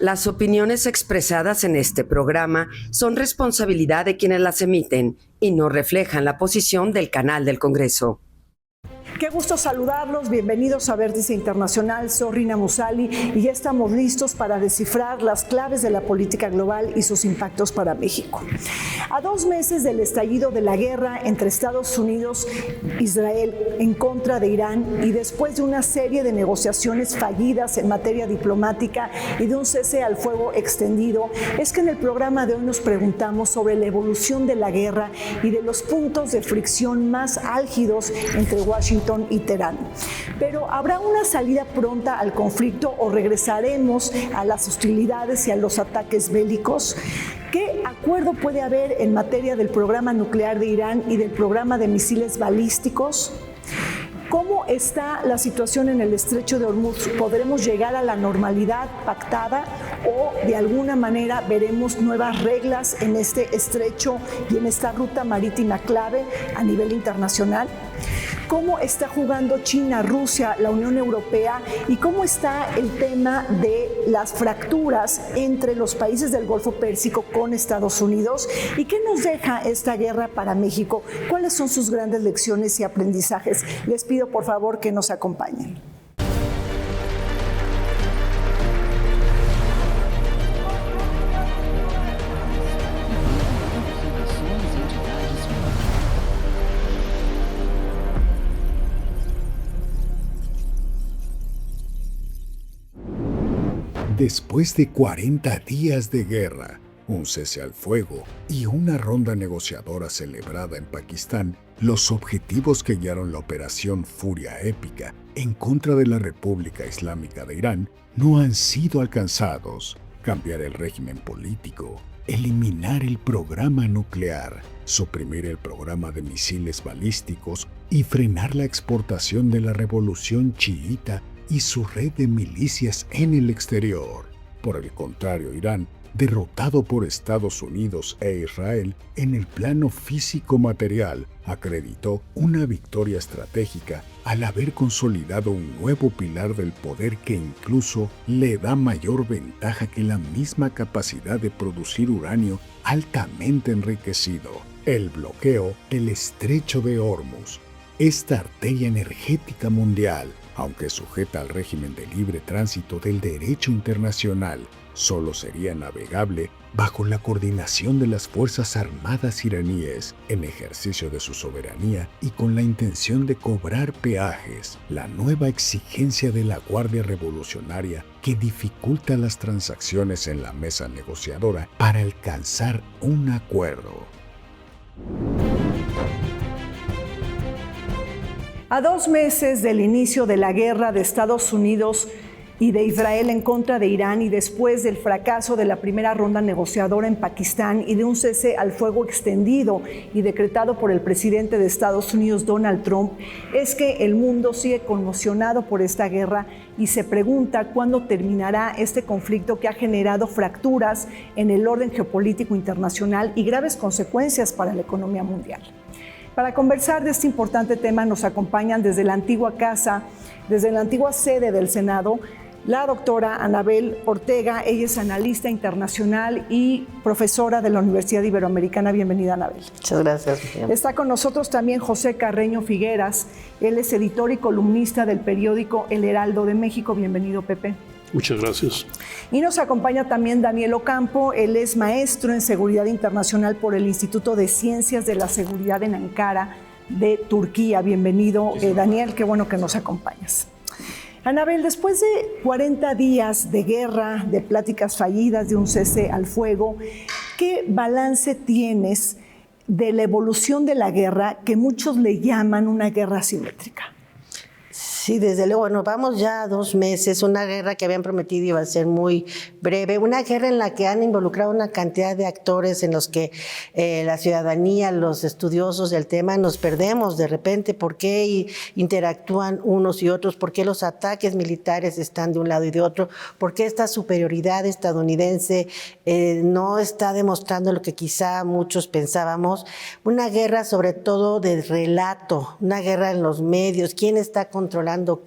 Las opiniones expresadas en este programa son responsabilidad de quienes las emiten y no reflejan la posición del canal del Congreso. Qué gusto saludarlos, bienvenidos a Vértice Internacional, soy Rina Musali y ya estamos listos para descifrar las claves de la política global y sus impactos para México. A 2 meses del estallido de la guerra entre Estados Unidos e Israel en contra de Irán y después de una serie de negociaciones fallidas en materia diplomática y de un cese al fuego extendido, es que en el programa de hoy nos preguntamos sobre la evolución de la guerra y de los puntos de fricción más álgidos entre Washington y Teherán. Pero ¿habrá una salida pronta al conflicto o regresaremos a las hostilidades y a los ataques bélicos? ¿Qué acuerdo puede haber en materia del programa nuclear de Irán y del programa de misiles balísticos? ¿Cómo está la situación en el estrecho de Hormuz? ¿Podremos llegar a la normalidad pactada o de alguna manera veremos nuevas reglas en este estrecho y en esta ruta marítima clave a nivel internacional? ¿Cómo está jugando China, Rusia, la Unión Europea y cómo está el tema de las fracturas entre los países del Golfo Pérsico con Estados Unidos? ¿Y qué nos deja esta guerra para México? ¿Cuáles son sus grandes lecciones y aprendizajes? Les pido por favor que nos acompañen. Después de 40 días de guerra, un cese al fuego y una ronda negociadora celebrada en Pakistán, los objetivos que guiaron la operación Furia Épica en contra de la República Islámica de Irán no han sido alcanzados. Cambiar el régimen político, eliminar el programa nuclear, suprimir el programa de misiles balísticos y frenar la exportación de la revolución chiita y su red de milicias en el exterior. Por el contrario, Irán, derrotado por Estados Unidos e Israel en el plano físico-material, acreditó una victoria estratégica al haber consolidado un nuevo pilar del poder que incluso le da mayor ventaja que la misma capacidad de producir uranio altamente enriquecido: el bloqueo del estrecho de Hormuz. Esta arteria energética mundial, aunque sujeta al régimen de libre tránsito del derecho internacional, solo sería navegable bajo la coordinación de las Fuerzas Armadas iraníes en ejercicio de su soberanía y con la intención de cobrar peajes, la nueva exigencia de la Guardia Revolucionaria que dificulta las transacciones en la mesa negociadora para alcanzar un acuerdo. A 2 meses del inicio de la guerra de Estados Unidos y de Israel en contra de Irán y después del fracaso de la primera ronda negociadora en Pakistán y de un cese al fuego extendido y decretado por el presidente de Estados Unidos, Donald Trump, es que el mundo sigue conmocionado por esta guerra y se pregunta cuándo terminará este conflicto que ha generado fracturas en el orden geopolítico internacional y graves consecuencias para la economía mundial. Para conversar de este importante tema nos acompañan desde la antigua casa, desde la antigua sede del Senado, la doctora Anabel Ortega. Ella es analista internacional y profesora de la Universidad Iberoamericana. Bienvenida, Anabel. Muchas gracias. Está con nosotros también José Carreño Figueras. Él es editor y columnista del periódico El Heraldo de México. Bienvenido, Pepe. Muchas gracias. Y nos acompaña también Daniel Ocampo. Él es maestro en Seguridad Internacional por el Instituto de Ciencias de la Seguridad en Ankara, de Turquía. Bienvenido, Daniel, qué bueno que nos acompañas. Anabel, después de 40 días de guerra, de pláticas fallidas, de un cese al fuego, ¿qué balance tienes de la evolución de la guerra que muchos le llaman una guerra asimétrica? Sí, desde luego, bueno, vamos ya a 2 meses, una guerra que habían prometido iba a ser muy breve, una guerra en la que han involucrado una cantidad de actores en los que la ciudadanía, los estudiosos del tema nos perdemos de repente por qué interactúan unos y otros, por qué los ataques militares están de un lado y de otro, por qué esta superioridad estadounidense no está demostrando lo que quizá muchos pensábamos, una guerra sobre todo de relato, una guerra en los medios, quién está controlando asegurando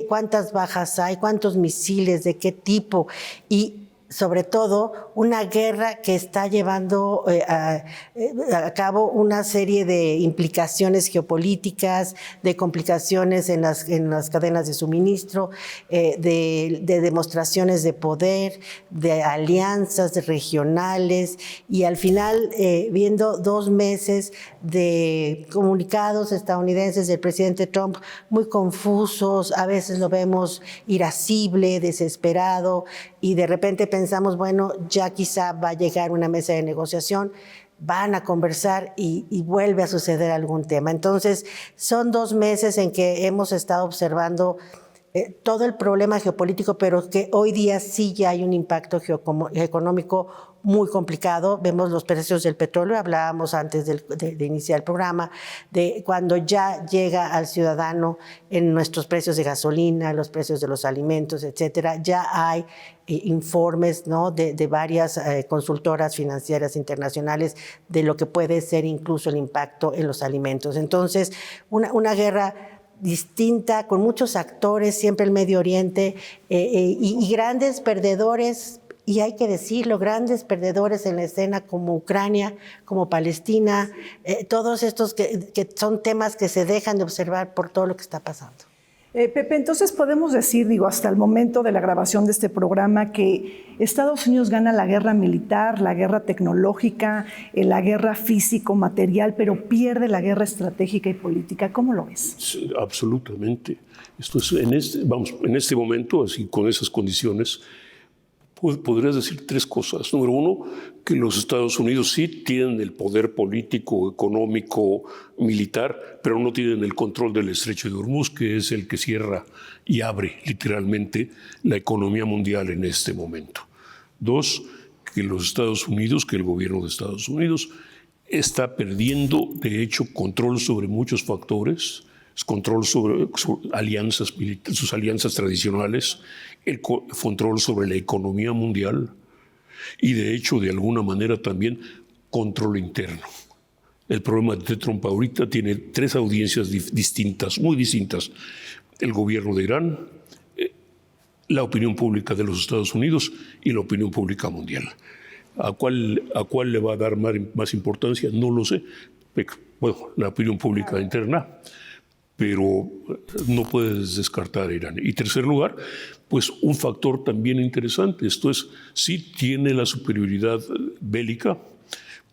cuántas bajas hay, cuántos misiles, de qué tipo, y sobre todo una guerra que está llevando a cabo una serie de implicaciones geopolíticas, de complicaciones en las cadenas de suministro, de demostraciones de poder, de alianzas regionales, y al final viendo 2 meses de comunicados estadounidenses del presidente Trump muy confusos, a veces lo vemos irascible, desesperado, y de repente pensamos, bueno, ya quizá va a llegar una mesa de negociación, van a conversar y vuelve a suceder algún tema. Entonces, son 2 meses en que hemos estado observando todo el problema geopolítico, pero que hoy día sí ya hay un impacto económico muy complicado. Vemos los precios del petróleo, hablábamos antes de iniciar el programa, de cuando ya llega al ciudadano en nuestros precios de gasolina, los precios de los alimentos, etcétera. Ya hay informes, ¿no?, de varias consultoras financieras internacionales de lo que puede ser incluso el impacto en los alimentos. Entonces, una guerra distinta, con muchos actores, siempre el Medio Oriente, y grandes perdedores, y hay que decirlo, grandes perdedores en la escena como Ucrania, como Palestina, todos estos que son temas que se dejan de observar por todo lo que está pasando. Pepe, entonces podemos decir, hasta el momento de la grabación de este programa, que Estados Unidos gana la guerra militar, la guerra tecnológica, la guerra físico-material, pero pierde la guerra estratégica y política. ¿Cómo lo ves? Sí, absolutamente. Esto es en este momento, así con esas condiciones, podrías decir 3 cosas. Número 1, que los Estados Unidos sí tienen el poder político, económico, militar, pero no tienen el control del Estrecho de Hormuz, que es el que cierra y abre literalmente la economía mundial en este momento. 2, que los Estados Unidos, que el gobierno de Estados Unidos está perdiendo, de hecho, control sobre muchos factores, control sobre alianzas militares, sus alianzas tradicionales, el control sobre la economía mundial y, de hecho, de alguna manera también control interno. El problema de Trump ahorita tiene 3 audiencias distintas, muy distintas. El gobierno de Irán, la opinión pública de los Estados Unidos y la opinión pública mundial. ¿A cuál le va a dar más importancia? No lo sé. Bueno, la opinión pública interna, pero no puedes descartar a Irán. Y tercer lugar, pues un factor también interesante, esto es, sí tiene la superioridad bélica,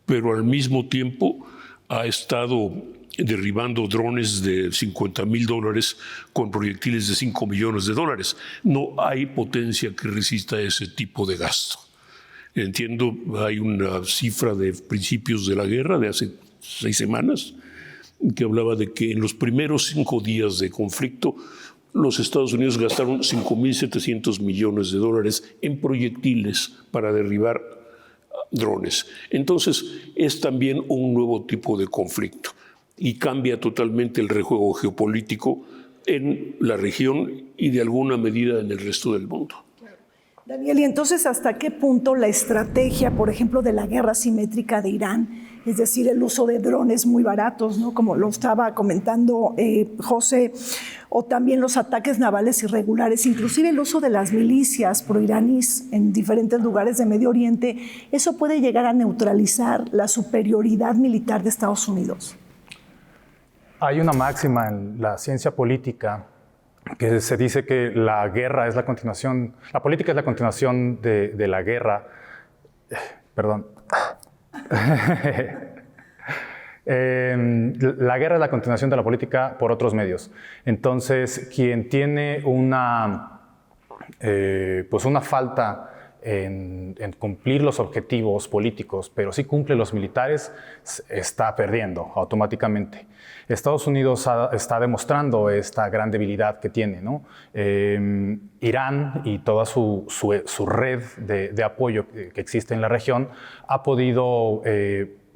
pero al mismo tiempo ha estado derribando drones de $50,000 con proyectiles de $5 millones. No hay potencia que resista ese tipo de gasto. Entiendo, hay una cifra de principios de la guerra de hace 6 semanas, que hablaba de que en los primeros 5 días de conflicto los Estados Unidos gastaron $5,700 millones en proyectiles para derribar drones. Entonces es también un nuevo tipo de conflicto y cambia totalmente el rejuego geopolítico en la región y de alguna medida en el resto del mundo. Daniel, y entonces, ¿hasta qué punto la estrategia, por ejemplo, de la guerra asimétrica de Irán, es decir, el uso de drones muy baratos, ¿no?, como lo estaba comentando José, o también los ataques navales irregulares, inclusive el uso de las milicias proiraníes en diferentes lugares de Medio Oriente, eso puede llegar a neutralizar la superioridad militar de Estados Unidos? Hay una máxima en la ciencia política que se dice que la guerra es la continuación, la política es la continuación de la guerra. Perdón. La guerra es la continuación de la política por otros medios. Entonces, quien tiene una falta en cumplir los objetivos políticos, pero sí cumple los militares, está perdiendo automáticamente. Estados Unidos está demostrando esta gran debilidad que tiene, ¿no? Irán y toda su red de apoyo que existe en la región ha podido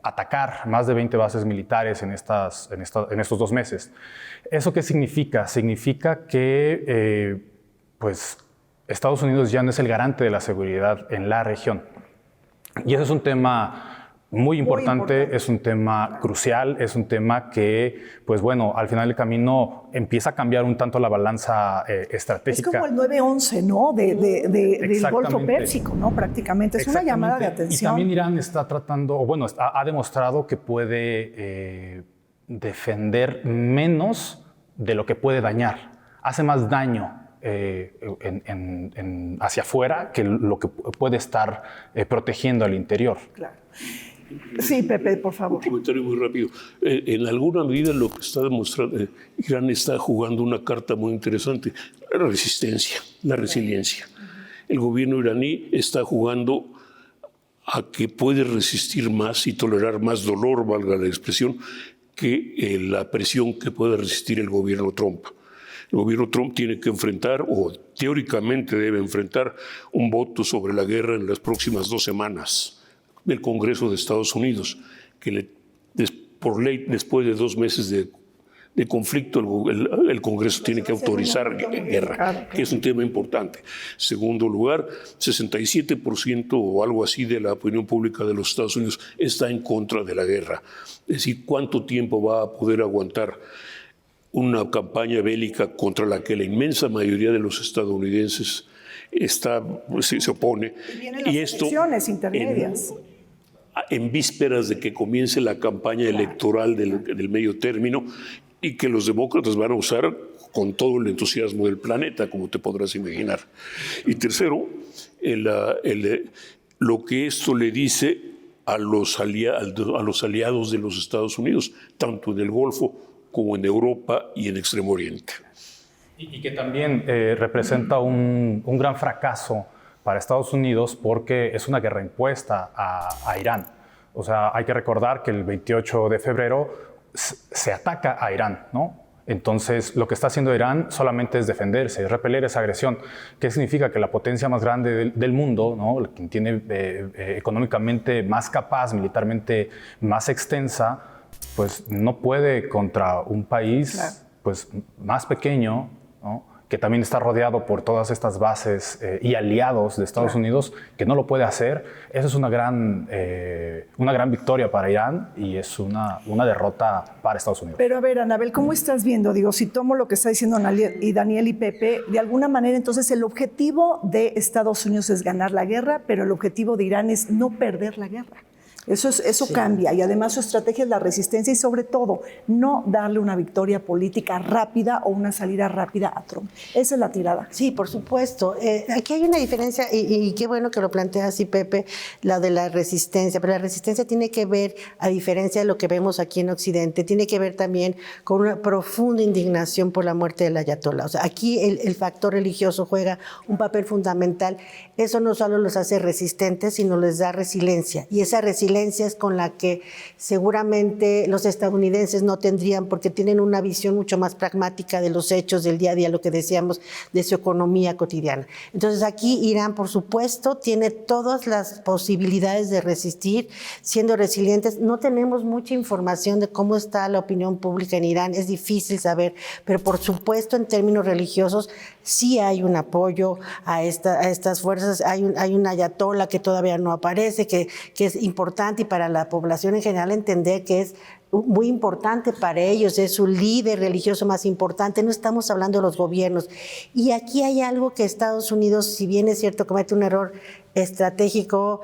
atacar más de 20 bases militares en estos 2 meses. ¿Eso qué significa? Significa que Estados Unidos ya no es el garante de la seguridad en la región. Y eso es un tema muy importante, es un tema crucial, es un tema que, pues bueno, al final del camino empieza a cambiar un tanto la balanza estratégica. Es como el 9-11, ¿no? Del Golfo Pérsico, ¿no? Prácticamente. Es una llamada de atención. Y también Irán está tratando, o bueno, ha demostrado que puede defender menos de lo que puede dañar. Hace más daño hacia afuera que lo que puede estar protegiendo al interior. Claro. Sí, Pepe, por favor. Un comentario muy rápido. En alguna medida lo que está demostrando, Irán está jugando una carta muy interesante, la resistencia, la resiliencia. El gobierno iraní está jugando a que puede resistir más y tolerar más dolor, valga la expresión, que la presión que puede resistir el gobierno Trump. El gobierno Trump tiene que enfrentar, o teóricamente debe enfrentar, un voto sobre la guerra en las próximas 2 semanas del Congreso de Estados Unidos, que por ley, después de 2 meses de conflicto, el Congreso tiene que autorizar guerra, que es un tema importante. Segundo lugar, 67% o algo así de la opinión pública de los Estados Unidos está en contra de la guerra. Es decir, ¿cuánto tiempo va a poder aguantar una campaña bélica contra la que la inmensa mayoría de los estadounidenses se opone? Y vienen las elecciones intermedias. En vísperas de que comience la campaña electoral del medio término, y que los demócratas van a usar con todo el entusiasmo del planeta, como te podrás imaginar. Y tercero, lo que esto le dice a los aliados de los Estados Unidos, tanto en el Golfo como en Europa y en Extremo Oriente. Y que también representa un gran fracaso para Estados Unidos, porque es una guerra impuesta a Irán. O sea, hay que recordar que el 28 de febrero se ataca a Irán, ¿no? Entonces, lo que está haciendo Irán solamente es defenderse, es repeler esa agresión. ¿Qué significa? Que la potencia más grande del mundo, ¿no? Quien tiene económicamente más capaz, militarmente más extensa, pues no puede contra un país pues, más pequeño, ¿no? Que también está rodeado por todas estas bases y aliados de Estados Unidos, que no lo puede hacer. Eso es una gran victoria para Irán y es una derrota para Estados Unidos. Pero a ver, Anabel, ¿cómo estás viendo? Digo, si tomo lo que está diciendo Daniel y Pepe, de alguna manera entonces el objetivo de Estados Unidos es ganar la guerra, pero el objetivo de Irán es no perder la guerra. Eso sí cambia, y además su estrategia es la resistencia y sobre todo no darle una victoria política rápida o una salida rápida a Trump. Esa es la tirada. Sí, por supuesto. Aquí hay una diferencia y qué bueno que lo planteas así, Pepe, la de la resistencia, pero la resistencia tiene que ver, a diferencia de lo que vemos aquí en Occidente, tiene que ver también con una profunda indignación por la muerte del ayatolá. O sea, aquí el factor religioso juega un papel fundamental. Eso no solo los hace resistentes, sino les da resiliencia, y esa resiliencia es con la que seguramente los estadounidenses no tendrían, porque tienen una visión mucho más pragmática de los hechos del día a día, lo que decíamos de su economía cotidiana. Entonces aquí Irán, por supuesto, tiene todas las posibilidades de resistir, siendo resilientes. No tenemos mucha información de cómo está la opinión pública en Irán, es difícil saber, pero por supuesto en términos religiosos sí hay un apoyo a estas fuerzas. Hay un ayatolá que todavía no aparece, que es importante, y para la población en general entender que es muy importante para ellos, es su líder religioso más importante. No estamos hablando de los gobiernos. Y aquí hay algo que Estados Unidos, si bien es cierto, comete un error estratégico,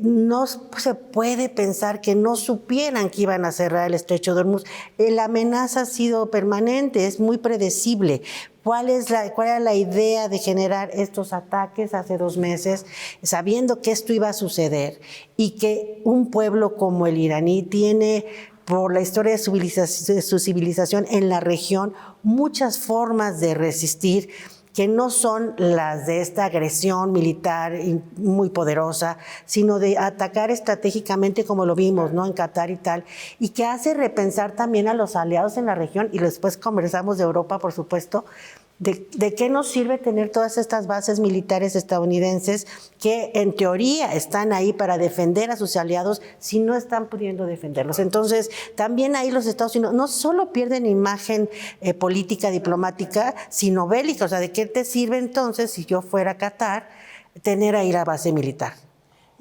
no se puede pensar que no supieran que iban a cerrar el estrecho de Hormuz. La amenaza ha sido permanente, es muy predecible. ¿Cuál era la idea de generar estos ataques hace 2 meses, sabiendo que esto iba a suceder y que un pueblo como el iraní tiene, por la historia de su civilización en la región, muchas formas de resistir que no son las de esta agresión militar muy poderosa, sino de atacar estratégicamente como lo vimos, ¿no? En Qatar y tal, y que hace repensar también a los aliados en la región, y después conversamos de Europa, por supuesto, de qué nos sirve tener todas estas bases militares estadounidenses que en teoría están ahí para defender a sus aliados si no están pudiendo defenderlos. Entonces, también ahí los Estados Unidos no solo pierden imagen política, diplomática, sino bélica. O sea, ¿de qué te sirve entonces, si yo fuera a Qatar, tener ahí la base militar?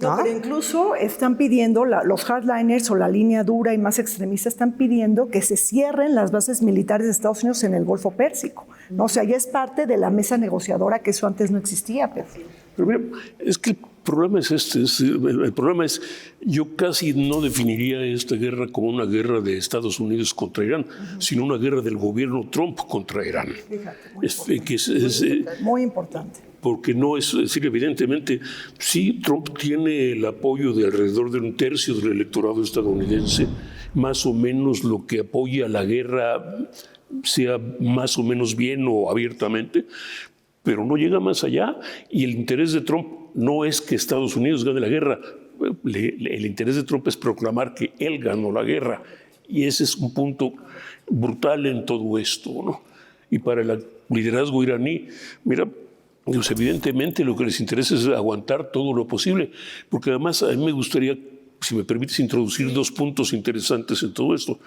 No, pero incluso están pidiendo, los hardliners o la línea dura y más extremista están pidiendo que se cierren las bases militares de Estados Unidos en el Golfo Pérsico, ¿no? O sea, ya es parte de la mesa negociadora, que eso antes no existía. Pero mira, es que el problema es el problema es, yo casi no definiría esta guerra como una guerra de Estados Unidos contra Irán, sino una guerra del gobierno Trump contra Irán. Fíjate, muy importante. Porque no es decir, evidentemente, sí, Trump tiene el apoyo de alrededor de 1/3 del electorado estadounidense, más o menos lo que apoya la guerra, sea más o menos bien o abiertamente, pero no llega más allá, y el interés de Trump no es que Estados Unidos gane la guerra, el interés de Trump es proclamar que él ganó la guerra, y ese es un punto brutal en todo esto, ¿no? Y para el liderazgo iraní, mira, pues evidentemente lo que les interesa es aguantar todo lo posible, porque además a mí me gustaría, si me permites, introducir 2 puntos interesantes en todo esto.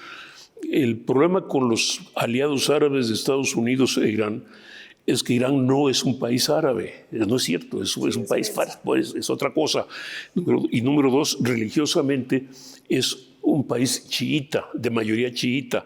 El problema con los aliados árabes de Estados Unidos e Irán es que Irán no es un país árabe, no es cierto, es un país, es otra cosa. Y número 2, religiosamente es un país chiita, de mayoría chiita,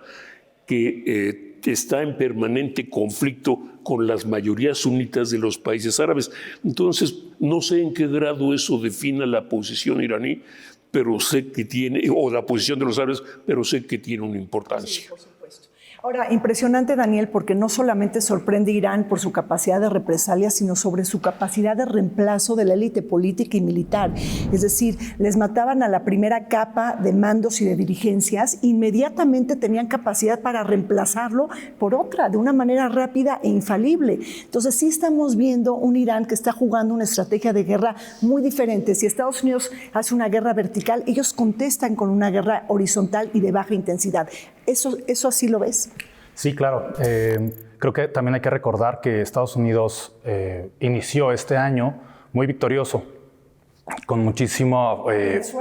que está en permanente conflicto con las mayorías sunitas de los países árabes. Entonces, no sé en qué grado eso defina la posición iraní, pero sé que tiene, o la posición de los árabes, pero sé que tiene una importancia. Sí, por supuesto. Ahora, impresionante, Daniel, porque no solamente sorprende Irán por su capacidad de represalia, sino sobre su capacidad de reemplazo de la élite política y militar. Es decir, les mataban a la primera capa de mandos y de dirigencias, inmediatamente tenían capacidad para reemplazarlo por otra, de una manera rápida e infalible. Entonces, sí estamos viendo un Irán que está jugando una estrategia de guerra muy diferente. Si Estados Unidos hace una guerra vertical, ellos contestan con una guerra horizontal y de baja intensidad. ¿Eso así lo ves? Sí, claro. Creo que también hay que recordar que Estados Unidos inició este año muy victorioso, con muchísima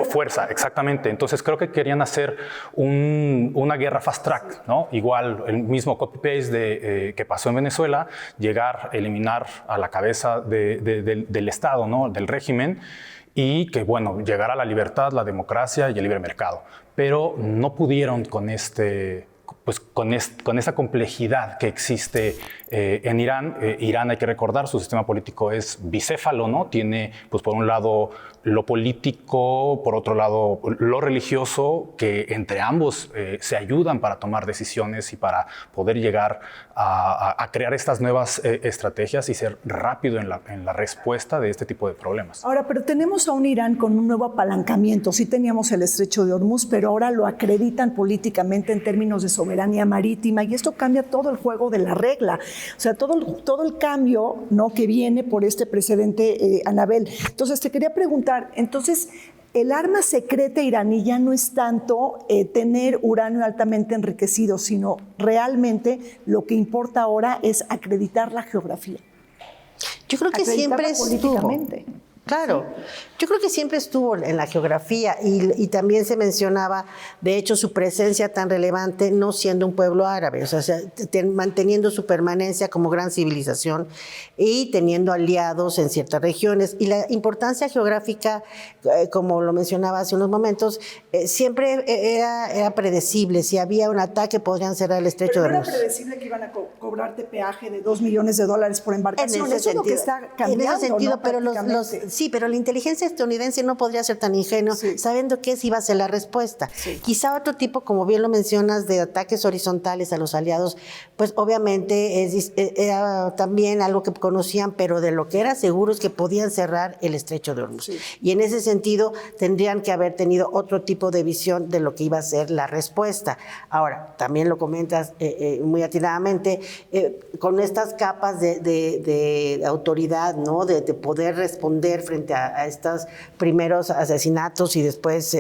fuerza, exactamente. Entonces creo que querían hacer una guerra fast track, ¿no? Igual el mismo copy-paste que pasó en Venezuela, llegar, eliminar a la cabeza del Estado, ¿no? Del régimen, y que, bueno, llegar a la libertad, la democracia y el libre mercado. Pero no pudieron con esa complejidad que existe en Irán. Irán, hay que recordar, su sistema político es bicéfalo, ¿no? Tiene, pues, por un lado lo político, por otro lado lo religioso, que entre ambos se ayudan para tomar decisiones y para poder llegar a crear estas nuevas estrategias y ser rápido en la respuesta de este tipo de problemas. Ahora, pero tenemos a un Irán con un nuevo apalancamiento. Sí teníamos el estrecho de Hormuz, pero ahora lo acreditan políticamente en términos de soberanía marítima, y esto cambia todo el juego de la regla. O sea, todo el cambio, ¿no?, que viene por este precedente, Anabel. Entonces, te quería preguntar, entonces, el arma secreta iraní ya no es tanto tener uranio altamente enriquecido, sino realmente lo que importa ahora es acreditar la geografía. Yo creo que siempre estuvo. Claro, yo creo que siempre estuvo en la geografía y también se mencionaba, de hecho, su presencia tan relevante no siendo un pueblo árabe, o sea, manteniendo su permanencia como gran civilización y teniendo aliados en ciertas regiones. Y la importancia geográfica, como lo mencionaba hace unos momentos, siempre era predecible. Si había un ataque, podrían cerrar el estrecho de Hormuz. Pero no era predecible que iban a cobrarte peaje de $2 millones por embarcación. Eso es lo que está cambiando. En ese sentido, ¿no? pero sí, pero la inteligencia estadounidense no podría ser tan ingenua, sabiendo que esa iba a ser la respuesta. Sí. Quizá otro tipo, como bien lo mencionas, de ataques horizontales a los aliados, pues obviamente era también algo que conocían, pero de lo que era seguro es que podían cerrar el estrecho de Hormuz. Sí. Y en ese sentido tendrían que haber tenido otro tipo de visión de lo que iba a ser la respuesta. Ahora, también lo comentas muy atinadamente, con estas capas de autoridad, ¿no?, de poder responder frente a estos primeros asesinatos y después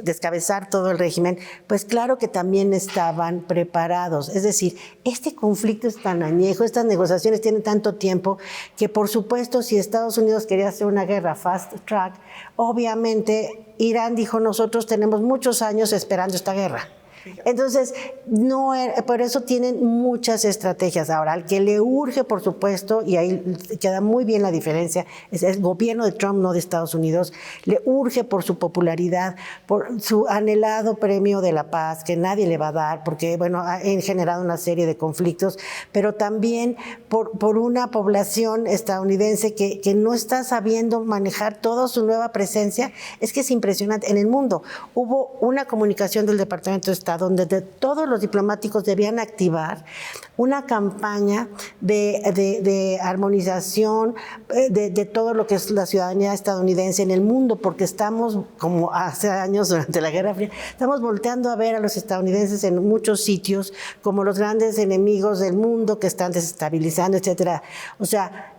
descabezar todo el régimen, pues claro que también estaban preparados. Es decir, este conflicto es tan añejo, estas negociaciones tienen tanto tiempo que, por supuesto, si Estados Unidos quería hacer una guerra fast track, obviamente Irán dijo: nosotros tenemos muchos años esperando esta guerra. Entonces, por eso tienen muchas estrategias. Ahora, al que le urge, por supuesto, y ahí queda muy bien la diferencia, es el gobierno de Trump, no de Estados Unidos, le urge por su popularidad, por su anhelado premio de la paz, que nadie le va a dar, porque, bueno, ha generado una serie de conflictos, pero también por una población estadounidense que no está sabiendo manejar toda su nueva presencia. Es que es impresionante. En el mundo hubo una comunicación del Departamento de Estado donde todos los diplomáticos debían activar una campaña de armonización de todo lo que es la ciudadanía estadounidense en el mundo, porque estamos, como hace años durante la Guerra Fría, estamos volteando a ver a los estadounidenses en muchos sitios como los grandes enemigos del mundo que están desestabilizando, etcétera. O sea,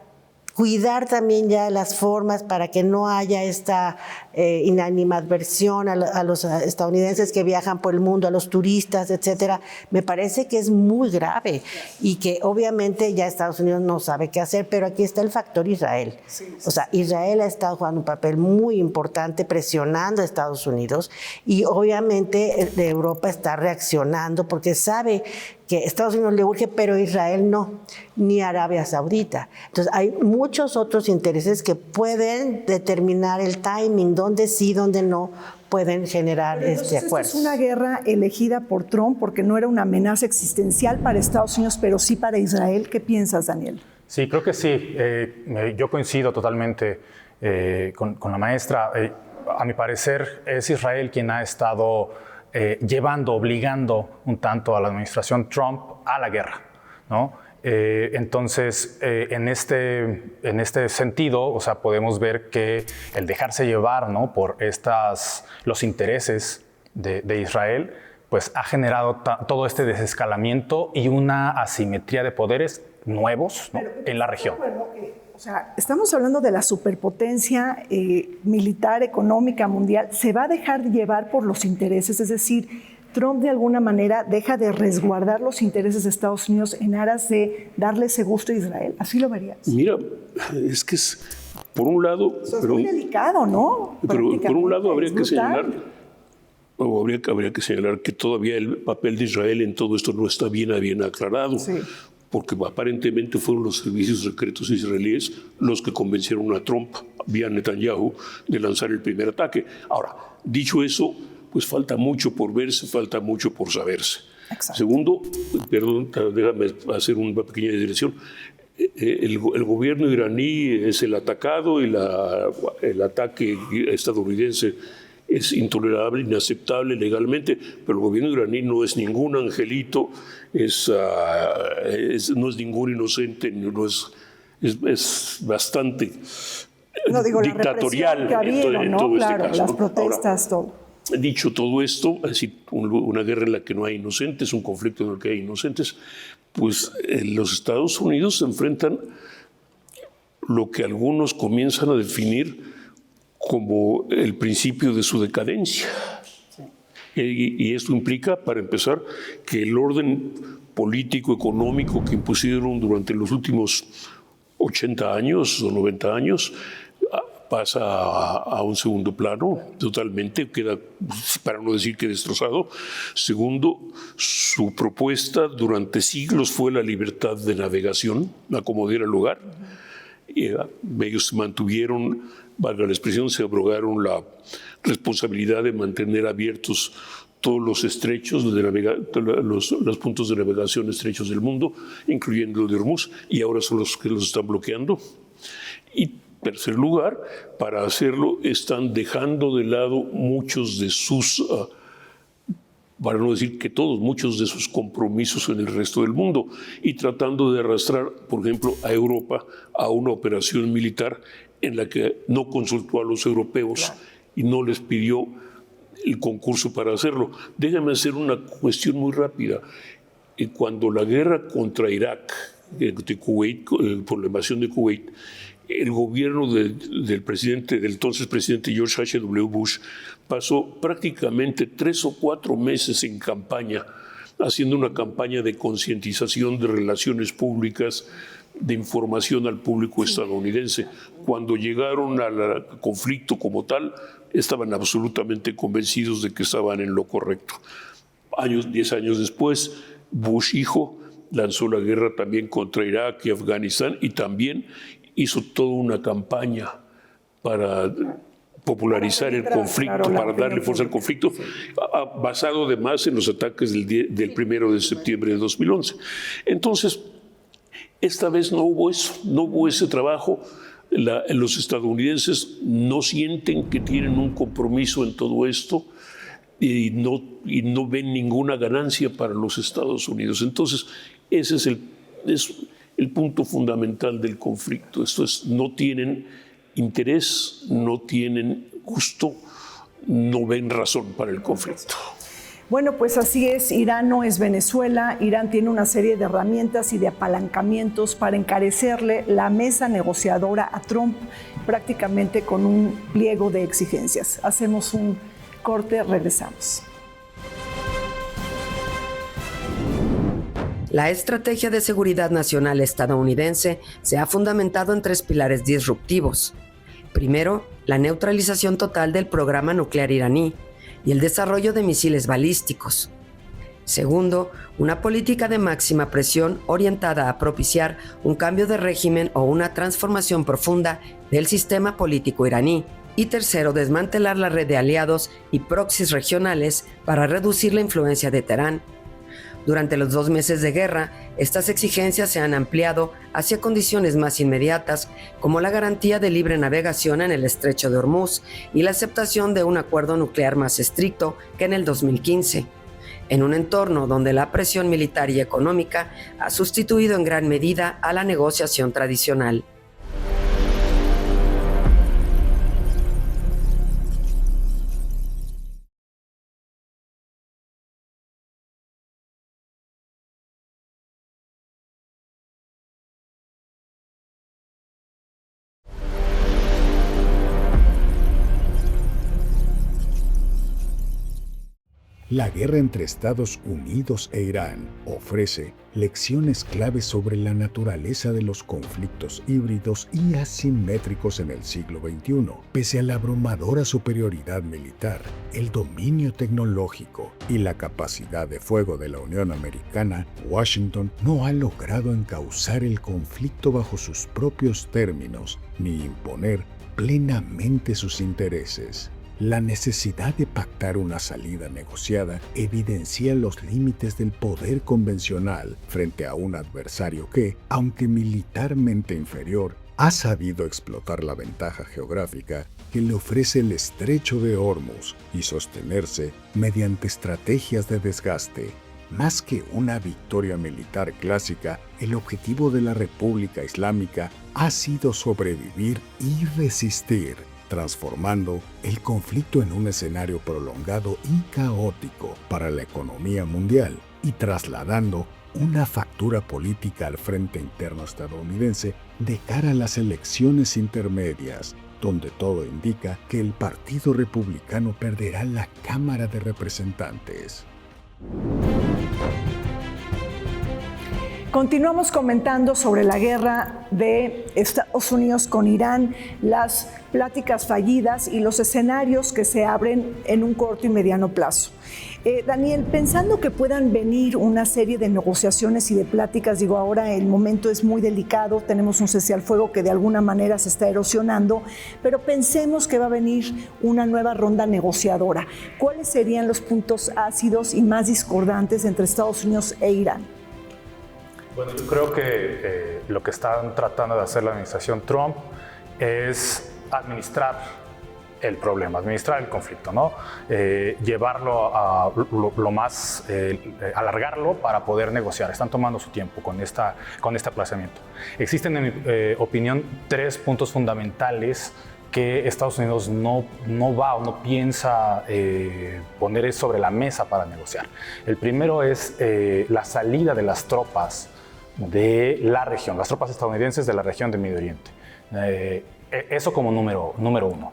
cuidar también ya las formas para que no haya esta inanimadversión a los estadounidenses que viajan por el mundo, a los turistas, etcétera. Me parece que es muy grave y que obviamente ya Estados Unidos no sabe qué hacer, pero aquí está el factor Israel. O sea, Israel ha estado jugando un papel muy importante presionando a Estados Unidos y obviamente Europa está reaccionando porque sabe que Estados Unidos le urge, pero Israel no, ni Arabia Saudita. Entonces hay muchos otros intereses que pueden determinar el timing, dónde sí, dónde no pueden generar este acuerdo. Es una guerra elegida por Trump porque no era una amenaza existencial para Estados Unidos, pero sí para Israel. ¿Qué piensas, Daniel? Sí, creo que sí. Yo coincido totalmente con la maestra. A mi parecer, es Israel quien ha estado obligando un tanto a la administración Trump a la guerra, ¿no? Entonces, en este sentido, o sea, podemos ver que el dejarse llevar, ¿no?, por los intereses de Israel, pues ha generado todo este desescalamiento y una asimetría de poderes nuevos, ¿no?, en la región. O sea, estamos hablando de la superpotencia militar, económica, mundial. ¿Se va a dejar llevar por los intereses? Es decir, Trump de alguna manera deja de resguardar los intereses de Estados Unidos en aras de darle ese gusto a Israel. ¿Así lo verías? Mira, es que es, por un lado... Eso es muy delicado, ¿no? Pero por un lado habría que señalar que todavía el papel de Israel en todo esto no está bien aclarado. Sí. Porque aparentemente fueron los servicios secretos israelíes los que convencieron a Trump, vía Netanyahu, de lanzar el primer ataque. Ahora, dicho eso, pues falta mucho por verse, falta mucho por saberse. Exacto. Segundo, perdón, déjame hacer una pequeña dirección. El gobierno iraní es el atacado y el ataque estadounidense es intolerable, inaceptable legalmente, pero el gobierno iraní no es ningún angelito, no es ningún inocente, es bastante dictatorial en todo este caso. Las protestas, ahora, todo. Dicho todo esto, es decir, una guerra en la que no hay inocentes, un conflicto en el que hay inocentes, pues los Estados Unidos se enfrentan lo que algunos comienzan a definir como el principio de su decadencia. Sí. Y esto implica, para empezar, que el orden político, económico que impusieron durante los últimos 80 años o 90 años pasa a un segundo plano, totalmente, queda, para no decir que destrozado. Segundo, su propuesta durante siglos fue la libertad de navegación, a como diera lugar. Ellos mantuvieron, valga la expresión, se abrogaron la responsabilidad de mantener abiertos todos los estrechos, los puntos de navegación estrechos del mundo, incluyendo el de Hormuz, y ahora son los que los están bloqueando. Y tercer lugar, para hacerlo están dejando de lado muchos de sus, para no decir que todos, muchos de sus compromisos en el resto del mundo y tratando de arrastrar, por ejemplo, a Europa a una operación militar en la que no consultó a los europeos y no les pidió el concurso para hacerlo. Déjame hacer una cuestión muy rápida. Cuando la guerra contra Irak, de Kuwait, por la invasión de Kuwait, el gobierno del entonces presidente George H.W. Bush pasó prácticamente 3 o 4 meses en campaña, haciendo una campaña de concientización de relaciones públicas, de información al público estadounidense. Cuando llegaron al conflicto como tal, estaban absolutamente convencidos de que estaban en lo correcto. 10 años después, Bush hijo lanzó la guerra también contra Irak y Afganistán y también hizo toda una campaña para popularizar el conflicto, para darle fuerza al conflicto, basado además en los ataques del 1 de septiembre de 2011. Entonces, esta vez no hubo eso, no hubo ese trabajo. Los estadounidenses no sienten que tienen un compromiso en todo esto y no ven ninguna ganancia para los Estados Unidos. Entonces, ese es el punto fundamental del conflicto. Esto es, no tienen interés, no tienen gusto, no ven razón para el conflicto. Bueno, pues así es, Irán no es Venezuela, Irán tiene una serie de herramientas y de apalancamientos para encarecerle la mesa negociadora a Trump prácticamente con un pliego de exigencias. Hacemos un corte, regresamos. La estrategia de seguridad nacional estadounidense se ha fundamentado en 3 pilares disruptivos. Primero, la neutralización total del programa nuclear iraní y el desarrollo de misiles balísticos. Segundo, una política de máxima presión orientada a propiciar un cambio de régimen o una transformación profunda del sistema político iraní. Y tercero, desmantelar la red de aliados y proxies regionales para reducir la influencia de Teherán. Durante los 2 meses de guerra, estas exigencias se han ampliado hacia condiciones más inmediatas, como la garantía de libre navegación en el estrecho de Hormuz y la aceptación de un acuerdo nuclear más estricto que en el 2015, en un entorno donde la presión militar y económica ha sustituido en gran medida a la negociación tradicional. La guerra entre Estados Unidos e Irán ofrece lecciones claves sobre la naturaleza de los conflictos híbridos y asimétricos en el siglo XXI. Pese a la abrumadora superioridad militar, el dominio tecnológico y la capacidad de fuego de la Unión Americana, Washington no ha logrado encauzar el conflicto bajo sus propios términos ni imponer plenamente sus intereses. La necesidad de pactar una salida negociada evidencia los límites del poder convencional frente a un adversario que, aunque militarmente inferior, ha sabido explotar la ventaja geográfica que le ofrece el estrecho de Hormuz y sostenerse mediante estrategias de desgaste. Más que una victoria militar clásica, el objetivo de la República Islámica ha sido sobrevivir y resistir, transformando el conflicto en un escenario prolongado y caótico para la economía mundial y trasladando una factura política al frente interno estadounidense de cara a las elecciones intermedias, donde todo indica que el Partido Republicano perderá la Cámara de Representantes. Continuamos comentando sobre la guerra de Estados Unidos con Irán, las pláticas fallidas y los escenarios que se abren en un corto y mediano plazo. Daniel, pensando que puedan venir una serie de negociaciones y de pláticas, digo, ahora el momento es muy delicado, tenemos un cese al fuego que de alguna manera se está erosionando, pero pensemos que va a venir una nueva ronda negociadora. ¿Cuáles serían los puntos ácidos y más discordantes entre Estados Unidos e Irán? Bueno, yo creo que lo que están tratando de hacer la administración Trump es administrar el problema, administrar el conflicto, ¿no? Llevarlo a lo más, alargarlo para poder negociar. Están tomando su tiempo con este aplazamiento. Existen, en mi opinión, 3 puntos fundamentales que Estados Unidos no va o no piensa poner sobre la mesa para negociar. El primero es la salida de las tropas de la región, las tropas estadounidenses de la región del Medio Oriente. Eso como número 1.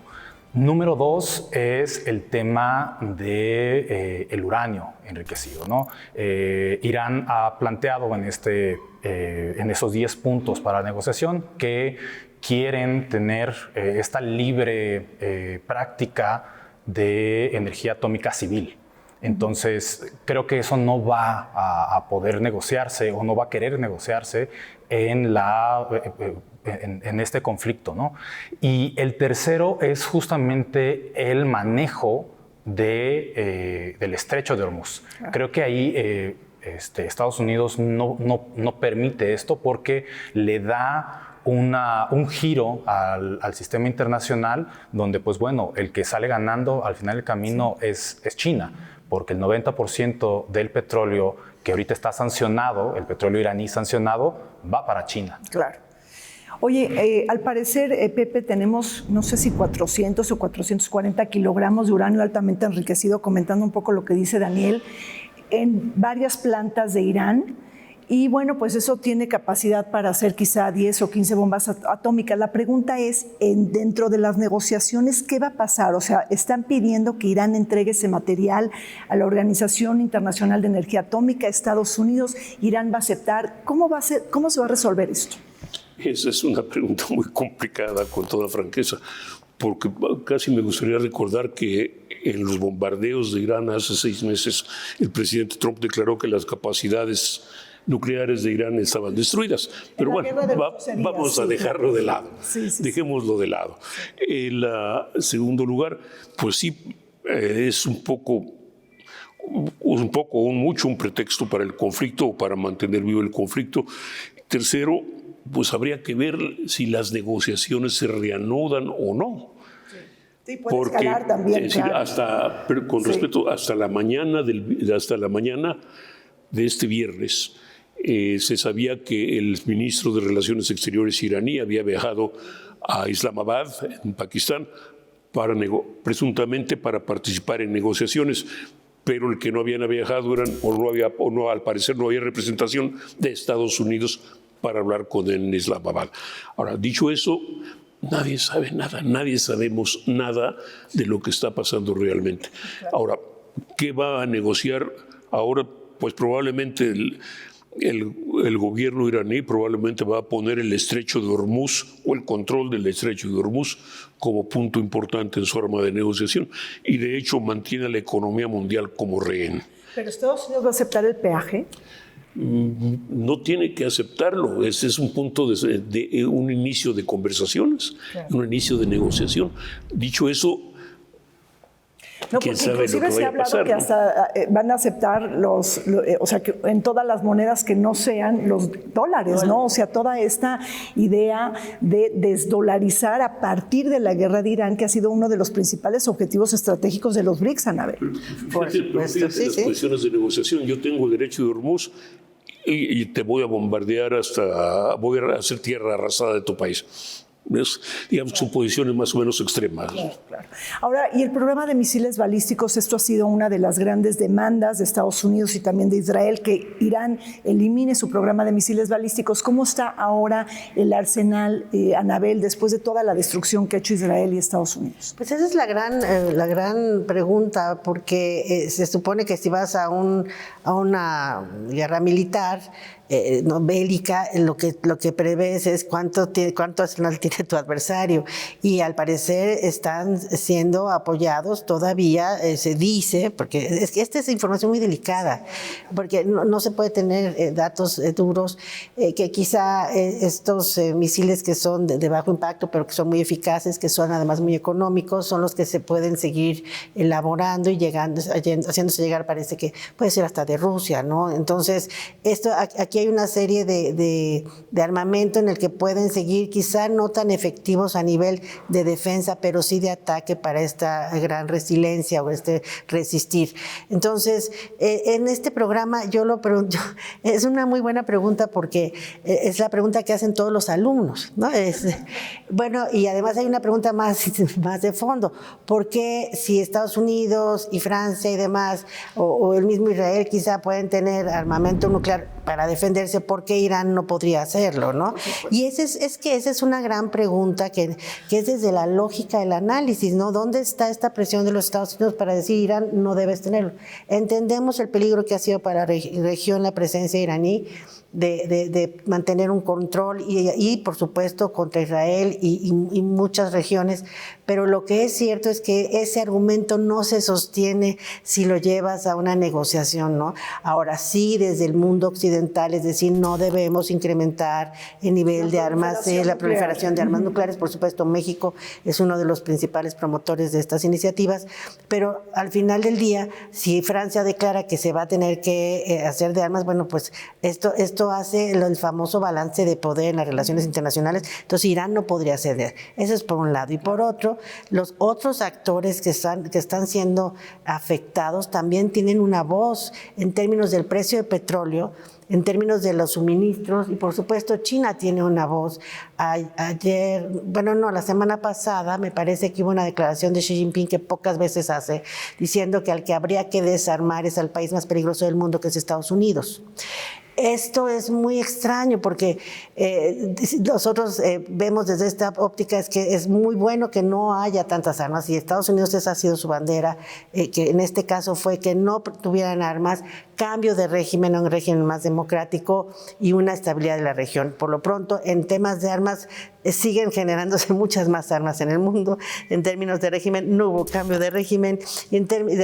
Número 2 es el tema del uranio enriquecido, ¿no? Irán ha planteado en esos 10 puntos para la negociación que quieren tener esta libre práctica de energía atómica civil. Entonces, creo que eso no va a poder negociarse o no va a querer negociarse en este conflicto, ¿no? Y el tercero es justamente el manejo del estrecho de Hormuz. Creo que ahí Estados Unidos no permite esto porque le da un giro al sistema internacional donde, pues bueno, el que sale ganando al final del camino es China, porque el 90% del petróleo que ahorita está sancionado, el petróleo iraní sancionado, va para China. Claro. Oye, al parecer, Pepe, tenemos, no sé si 400 o 440 kilogramos de uranio altamente enriquecido, comentando un poco lo que dice Daniel, en varias plantas de Irán. Y bueno, pues eso tiene capacidad para hacer quizá 10 o 15 bombas atómicas. La pregunta es, dentro de las negociaciones, ¿qué va a pasar? O sea, están pidiendo que Irán entregue ese material a la Organización Internacional de Energía Atómica, Estados Unidos. ¿Irán va a aceptar? ¿Cómo se va a resolver esto? Esa es una pregunta muy complicada, con toda franqueza, porque casi me gustaría recordar que en los bombardeos de Irán hace 6 meses el presidente Trump declaró que las capacidades nucleares de Irán estaban destruidas. Pero bueno, vamos a dejarlo de lado. Dejémoslo de lado. En segundo lugar, pues sí, es un mucho un pretexto para el conflicto o para mantener vivo el conflicto. Tercero, pues habría que ver si las negociaciones se reanudan o no. Sí, puede escalar también, claro. Pero con respecto, hasta la mañana de este viernes, se sabía que el ministro de Relaciones Exteriores iraní había viajado a Islamabad, en Pakistán, presuntamente para participar en negociaciones, pero el que no habían viajado al parecer no había representación de Estados Unidos para hablar con él en Islamabad. Ahora, dicho eso, nadie sabe nada, nadie sabemos nada de lo que está pasando realmente. Ahora, ¿qué va a negociar ahora? Pues probablemente el gobierno iraní probablemente va a poner el estrecho de Hormuz o el control del estrecho de Hormuz como punto importante en su arma de negociación, y de hecho mantiene a la economía mundial como rehén. ¿Pero Estados Unidos va a aceptar el peaje? No tiene que aceptarlo. Ese es un punto de un inicio de conversaciones, claro, un inicio de negociación. Dicho eso, no, quién porque sabe lo que se ha vaya a pasar, hablado que hasta van a aceptar o sea, que en todas las monedas que no sean los dólares, ¿no? O sea, toda esta idea de desdolarizar a partir de la guerra de Irán, que ha sido uno de los principales objetivos estratégicos de los BRICS, Anabel. Fíjate las posiciones de negociación. Yo tengo el derecho de Hormuz y te voy a bombardear voy a hacer tierra arrasada de tu país. ¿Ves? Digamos, son posiciones más o menos extremas. Claro, claro. Ahora, y el programa de misiles balísticos, esto ha sido una de las grandes demandas de Estados Unidos y también de Israel, que Irán elimine su programa de misiles balísticos. ¿Cómo está ahora el arsenal, Anabel, después de toda la destrucción que ha hecho Israel y Estados Unidos? Pues esa es la gran pregunta, porque se supone que si vas a una guerra militar, no bélica, lo que prevés es cuánto arsenal tiene tu adversario, y al parecer están siendo apoyados todavía, se dice, porque es que esta es información muy delicada, porque no se puede tener datos duros, que quizá estos misiles que son de bajo impacto, pero que son muy eficaces, que son además muy económicos, son los que se pueden seguir elaborando y haciéndose llegar, parece que puede ser hasta de Rusia, ¿no? Entonces, aquí hay una serie de armamento en el que pueden seguir, quizá no tan efectivos a nivel de defensa, pero sí de ataque para esta gran resiliencia o resistir. Entonces, en este programa yo lo pregunto, es una muy buena pregunta porque es la pregunta que hacen todos los alumnos, ¿no? Bueno, y además hay una pregunta más de fondo. ¿Por qué si Estados Unidos y Francia y demás, o el mismo Israel quizá pueden tener armamento nuclear para defenderse, por qué Irán no podría hacerlo, ¿no? Y esa es una gran pregunta que es desde la lógica del análisis, ¿no? ¿Dónde está esta presión de los Estados Unidos para decir Irán no debes tenerlo? Entendemos el peligro que ha sido para la región la presencia iraní, de mantener un control y por supuesto contra Israel y muchas regiones, pero lo que es cierto es que ese argumento no se sostiene si lo llevas a una negociación, ¿no? Ahora sí, desde el mundo occidental, es decir, no debemos incrementar el nivel de armas, la proliferación de armas nucleares. Por supuesto, México es uno de los principales promotores de estas iniciativas, pero al final del día, si Francia declara que se va a tener que hacer de armas, bueno, pues esto hace el famoso balance de poder en las relaciones internacionales. Entonces Irán no podría ceder. Eso es por un lado. Y por otro, los otros actores que están siendo afectados también tienen una voz en términos del precio de petróleo, en términos de los suministros, y por supuesto China tiene una voz. La semana pasada me parece que hubo una declaración de Xi Jinping que pocas veces hace, diciendo que al que habría que desarmar es al país más peligroso del mundo, que es Estados Unidos. Esto es muy extraño porque nosotros vemos desde esta óptica es que es muy bueno que no haya tantas armas, y Estados Unidos esa ha sido su bandera, que en este caso fue que no tuvieran armas, cambio de régimen a un régimen más democrático y una estabilidad de la región. Por lo pronto, en temas de armas, siguen generándose muchas más armas en el mundo. En términos de régimen, no hubo cambio de régimen,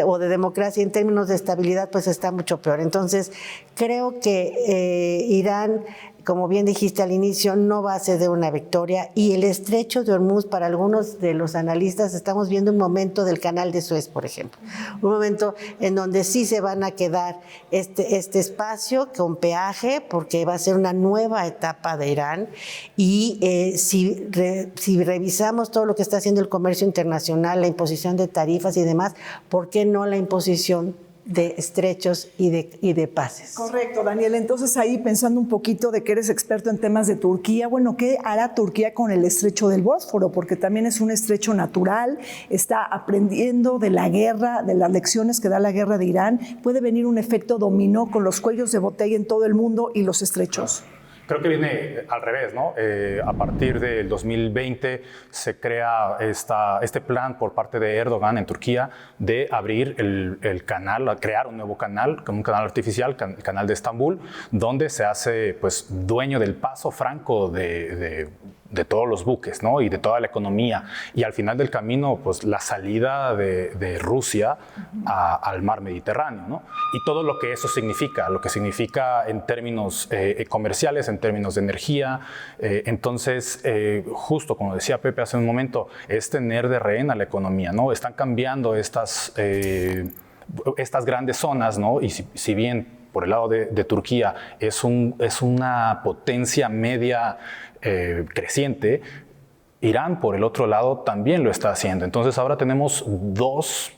o de democracia. En términos de estabilidad, pues está mucho peor. Entonces, creo que Irán, como bien dijiste al inicio, no va a ser de una victoria, y el estrecho de Hormuz, para algunos de los analistas, estamos viendo un momento del canal de Suez, por ejemplo, un momento en donde sí se van a quedar este espacio con peaje, porque va a ser una nueva etapa de Irán, y si revisamos todo lo que está haciendo el comercio internacional, la imposición de tarifas y demás, ¿por qué no la imposición de estrechos y de paces? Correcto, Daniel. Entonces ahí, pensando un poquito de que eres experto en temas de Turquía, bueno, ¿qué hará Turquía con el estrecho del Bósforo? Porque también es un estrecho natural, está aprendiendo de la guerra, de las lecciones que da la guerra de Irán. ¿Puede venir un efecto dominó con los cuellos de botella en todo el mundo y los estrechos? Creo que viene al revés, ¿no? A partir del 2020 se crea este plan por parte de Erdogan en Turquía de abrir el canal, crear un nuevo canal, como un canal artificial, el canal de Estambul, donde se hace pues dueño del paso franco de todos los buques, ¿no? Y de toda la economía. Y al final del camino, pues la salida de Rusia al mar Mediterráneo, ¿no? Y todo lo que eso significa, lo que significa en términos comerciales, en términos de energía. Entonces, justo como decía Pepe hace un momento, es tener de rehén a la economía, ¿no? Están cambiando estas grandes zonas, ¿no? Y si bien por el lado de Turquía es una potencia media creciente, Irán por el otro lado también lo está haciendo. Entonces ahora tenemos dos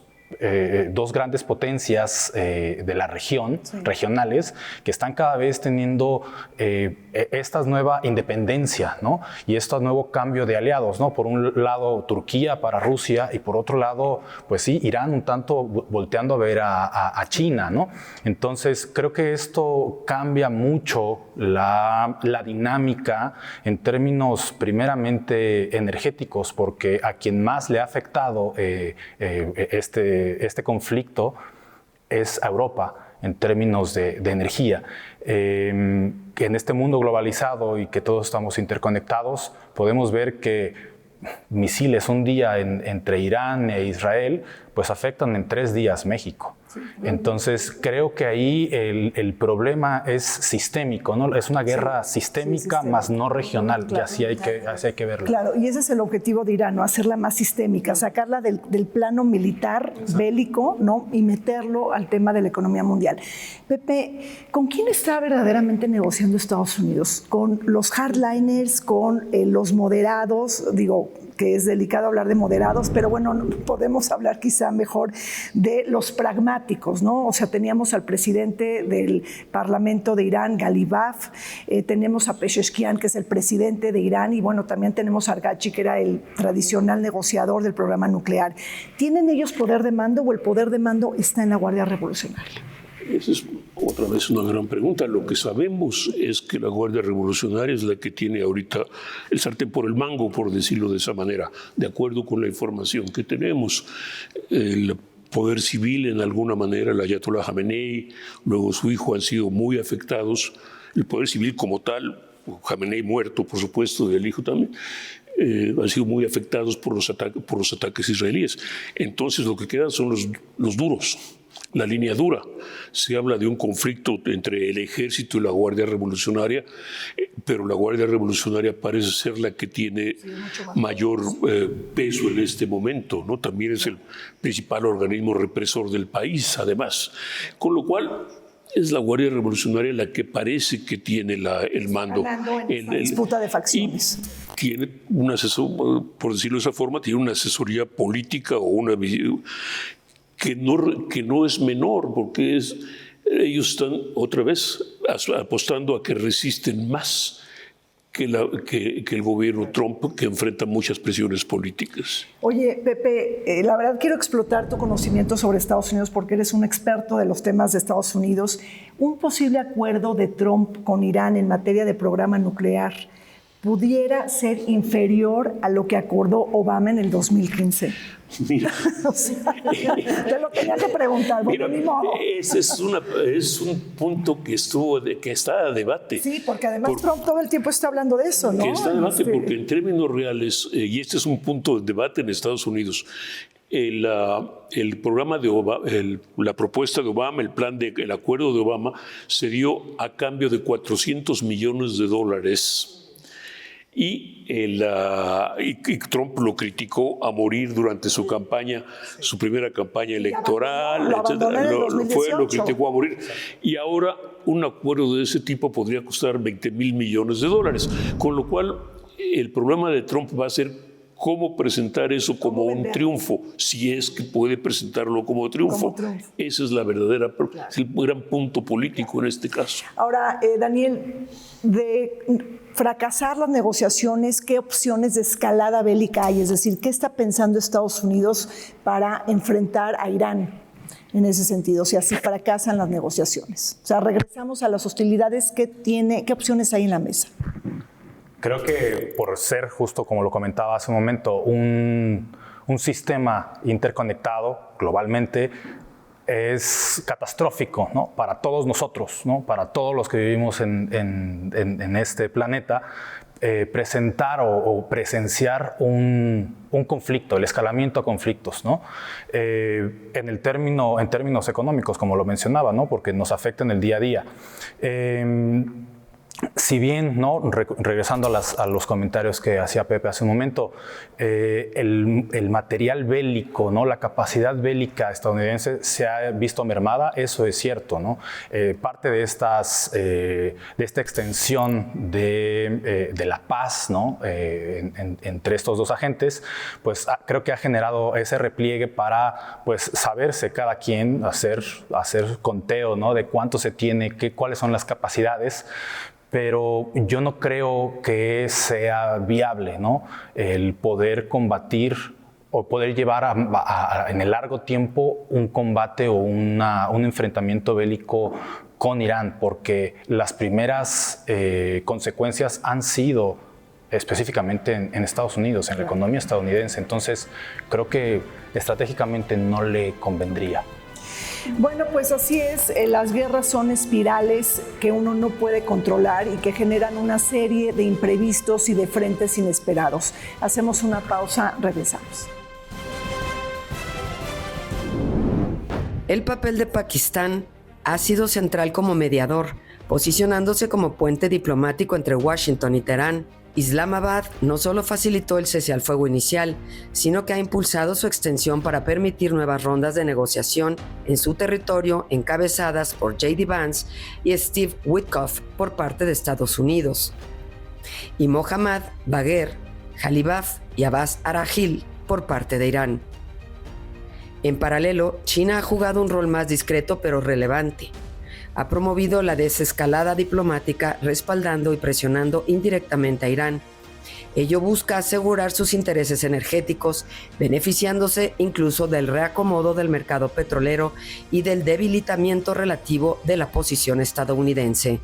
grandes potencias de la región, regionales, que están cada vez teniendo esta nueva independencia, ¿no? Y este nuevo cambio de aliados, ¿no? Por un lado Turquía para Rusia, y por otro lado, pues sí, Irán un tanto volteando a ver a China, ¿no? Entonces creo que esto cambia mucho la dinámica en términos primeramente energéticos, porque a quien más le ha afectado este conflicto es a Europa en términos de energía. Que en este mundo globalizado y que todos estamos interconectados, podemos ver que misiles un día entre Irán e Israel pues afectan en 3 días México. Entonces creo que ahí el problema es sistémico, ¿no? Es una guerra sistémica, más no regional, claro, y así hay que verlo. Claro, y ese es el objetivo de Irán, ¿no? Hacerla más sistémica, sacarla del plano militar, bélico, ¿no? Y meterlo al tema de la economía mundial. Pepe, ¿con quién está verdaderamente negociando Estados Unidos? ¿Con los hardliners, con los moderados? Digo, que es delicado hablar de moderados, pero bueno, podemos hablar quizá mejor de los pragmáticos, ¿no? O sea, teníamos al presidente del Parlamento de Irán, Galibaf, tenemos a Pezeshkian, que es el presidente de Irán, y bueno, también tenemos a Arghachi, que era el tradicional negociador del programa nuclear. ¿Tienen ellos poder de mando o el poder de mando está en la Guardia Revolucionaria? Esa es otra vez una gran pregunta. Lo que sabemos es que la Guardia Revolucionaria es la que tiene ahorita el sartén por el mango, por decirlo de esa manera, de acuerdo con la información que tenemos. El poder civil, en alguna manera, el Ayatollah Jamenei, luego su hijo, han sido muy afectados. El poder civil como tal, Jamenei muerto, por supuesto, y el hijo también, han sido muy afectados por los ataques israelíes. Entonces lo que quedan son los duros, la línea dura. Se habla de un conflicto entre el ejército y la Guardia Revolucionaria, pero la Guardia Revolucionaria parece ser la que tiene mayor peso en este momento, ¿no? También es el principal organismo represor del país, además. Con lo cual, es la Guardia Revolucionaria la que parece que tiene el mando. En la disputa de facciones. Tiene un asesor, por decirlo de esa forma, tiene una asesoría política o una visión que no es menor, porque ellos están otra vez apostando a que resisten más que el gobierno Trump, que enfrenta muchas presiones políticas. Oye, Pepe, la verdad quiero explotar tu conocimiento sobre Estados Unidos porque eres un experto de los temas de Estados Unidos. Un posible acuerdo de Trump con Irán en materia de programa nuclear pudiera ser inferior a lo que acordó Obama en el 2015. Mira, o sea, te lo tenía que preguntar. Mira, ese es un punto que está a debate. Sí, porque además Trump todo el tiempo está hablando de eso, ¿no? Que está a debate porque en términos reales, y este es un punto de debate en Estados Unidos, el programa de Obama, la propuesta de Obama, el acuerdo de Obama se dio a cambio de $400 millones. Y Trump lo criticó a morir durante su campaña, su primera campaña electoral, lo criticó a morir. Y ahora un acuerdo de ese tipo podría costar $20 mil millones, con lo cual el problema de Trump va a ser cómo presentar eso como un triunfo, si es que puede presentarlo como triunfo. Esa es la verdadera, es el gran punto político en este caso. Ahora, Daniel, de fracasar las negociaciones, ¿qué opciones de escalada bélica hay? Es decir, ¿qué está pensando Estados Unidos para enfrentar a Irán en ese sentido? O sea, si fracasan las negociaciones. O sea, regresamos a las hostilidades, ¿qué opciones hay en la mesa? Creo que por ser, justo como lo comentaba hace un momento, un sistema interconectado globalmente, es catastrófico, ¿no? Para todos nosotros, ¿no? Para todos los que vivimos en este planeta, presentar o presenciar un conflicto, el escalamiento a conflictos, ¿no? En términos económicos, como lo mencionaba, ¿no? Porque nos afecta en el día a día. Si bien, ¿no? Regresando a los comentarios que hacía Pepe hace un momento, el material bélico, ¿no? La capacidad bélica estadounidense se ha visto mermada, eso es cierto, ¿no? Parte de esta extensión de la paz, ¿no? Entre estos dos agentes, pues creo que ha generado ese repliegue para, pues, saberse cada quien, hacer conteo, ¿no? De cuánto se tiene, cuáles son las capacidades. Pero yo no creo que sea viable, ¿no? El poder combatir o poder llevar en el largo tiempo un combate o un enfrentamiento bélico con Irán, porque las primeras consecuencias han sido específicamente en Estados Unidos, en la economía estadounidense. Entonces, creo que estratégicamente no le convendría. Bueno, pues así es, las guerras son espirales que uno no puede controlar y que generan una serie de imprevistos y de frentes inesperados. Hacemos una pausa, regresamos. El papel de Pakistán ha sido central como mediador, posicionándose como puente diplomático entre Washington y Teherán. Islamabad no solo facilitó el cese al fuego inicial, sino que ha impulsado su extensión para permitir nuevas rondas de negociación en su territorio encabezadas por J.D. Vance y Steve Witkoff por parte de Estados Unidos, y Mohammad Bagher Khalibaf y Abbas Aragil por parte de Irán. En paralelo, China ha jugado un rol más discreto pero relevante. Ha promovido la desescalada diplomática respaldando y presionando indirectamente a Irán, Ello busca asegurar sus intereses energéticos, beneficiándose incluso del reacomodo del mercado petrolero y del debilitamiento relativo de la posición estadounidense.